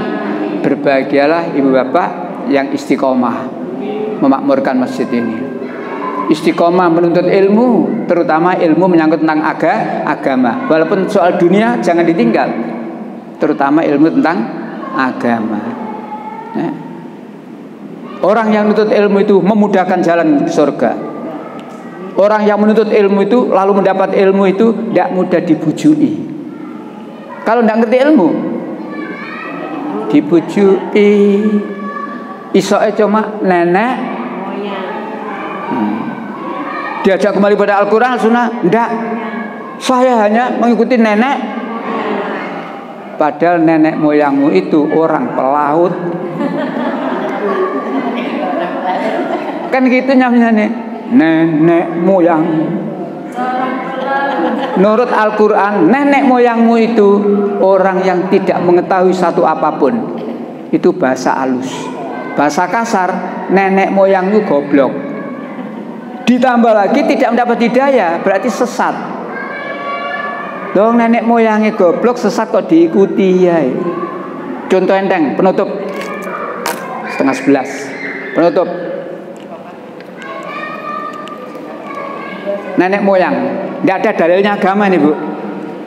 Berbahagialah ibu bapak yang istiqomah memakmurkan masjid ini, istiqomah menuntut ilmu, terutama ilmu menyangkut tentang agama. Walaupun soal dunia jangan ditinggal, terutama ilmu tentang agama ya. Orang yang menuntut ilmu itu memudahkan jalan ke surga. Orang yang menuntut ilmu itu lalu mendapat ilmu itu tidak mudah dibujui. Kalau tidak ngerti ilmu, dibujui, isoke cuma nenek. Diajak kembali pada Al-Quran, Sunnah, tidak. Saya hanya mengikuti nenek. Padahal nenek moyangmu itu orang pelaut. Kan gitu namanya nih, nenek moyang. Menurut Al-Quran, nenek moyangmu itu orang yang tidak mengetahui satu apapun. Itu bahasa halus. Bahasa kasar, nenek moyangmu goblok. Ditambah lagi tidak mendapat hidayah, berarti sesat. Dong nenek moyangnya goblok, sesat kok diikuti ya. Contoh enteng, penutup 10:30. Penutup. Nenek moyang, tidak ada dalilnya agama nih Bu.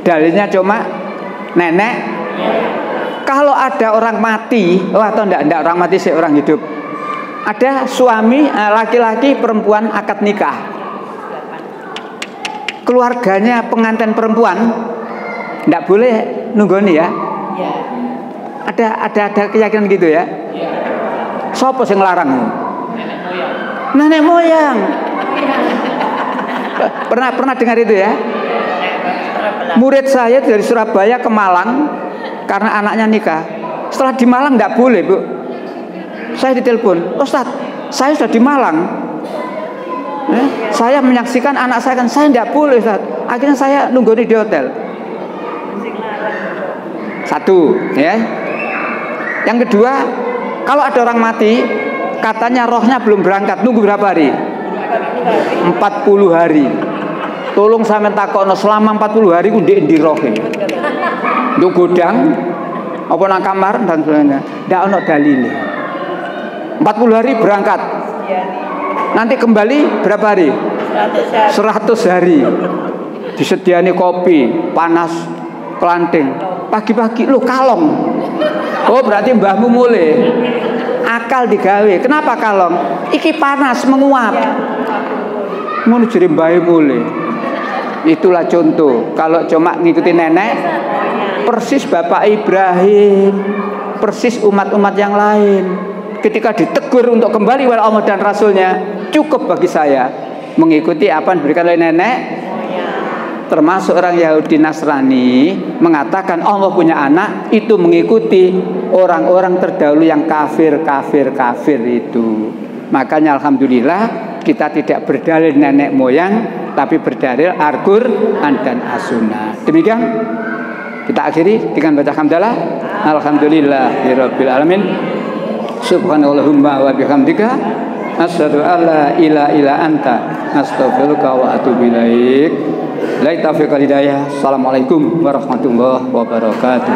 Dalilnya cuma nenek. Kalau ada orang mati, atau tidak orang mati sih, orang hidup. Ada suami laki-laki perempuan akad nikah. Keluarganya pengantin perempuan tidak boleh nunggoni ya. Ada keyakinan gitu ya. Sopo sing larang? Nenek moyang. Pernah dengar itu ya? Murid saya dari Surabaya ke Malang karena anaknya nikah. Setelah di Malang tidak boleh Bu. Saya ditelepon, Ustadz, saya sudah di Malang. Saya menyaksikan anak saya kan, saya tidak boleh Ustadz. Akhirnya saya nunggu di hotel. Satu, ya. Yang kedua, kalau ada orang mati, katanya rohnya belum berangkat, nunggu berapa hari? 40 hari. Tolong sampean takokno selama 40 hari ku ndek ndi rohe. Nduk godang apa nang kamar dan sebagainya. Ndak ono dalile. 40 hari berangkat. Nanti kembali berapa hari? 100 hari. Disediani kopi, panas, kelanting. Pagi-pagi lu kalong. Oh, berarti mbahmu mulai. Akal digawe. Kenapa kalong? Iki panas menguap. Ngono jere mbahe mulai. Itulah contoh. Kalau cuma ngikuti nenek, persis Bapak Ibrahim, persis umat-umat yang lain. ketika ditegur untuk kembali kepada Allah dan Rasulnya, cukup bagi saya mengikuti apa yang diberikan oleh nenek. Termasuk orang Yahudi Nasrani mengatakan Allah punya anak, itu mengikuti orang-orang terdahulu yang kafir itu. Makanya alhamdulillah kita tidak berdalil nenek moyang, tapi berdalil Al-Quran dan As-Sunnah. Demikian kita akhiri dengan baca hamdalah. Alhamdulillahirabbil alamin. Subhanallahumma wa bihamdika asyhadu an la ilaha illa anta astaghfiruka wa atubu ilaik. La taufiq wal hidayah. Assalamualaikum warahmatullahi wabarakatuh.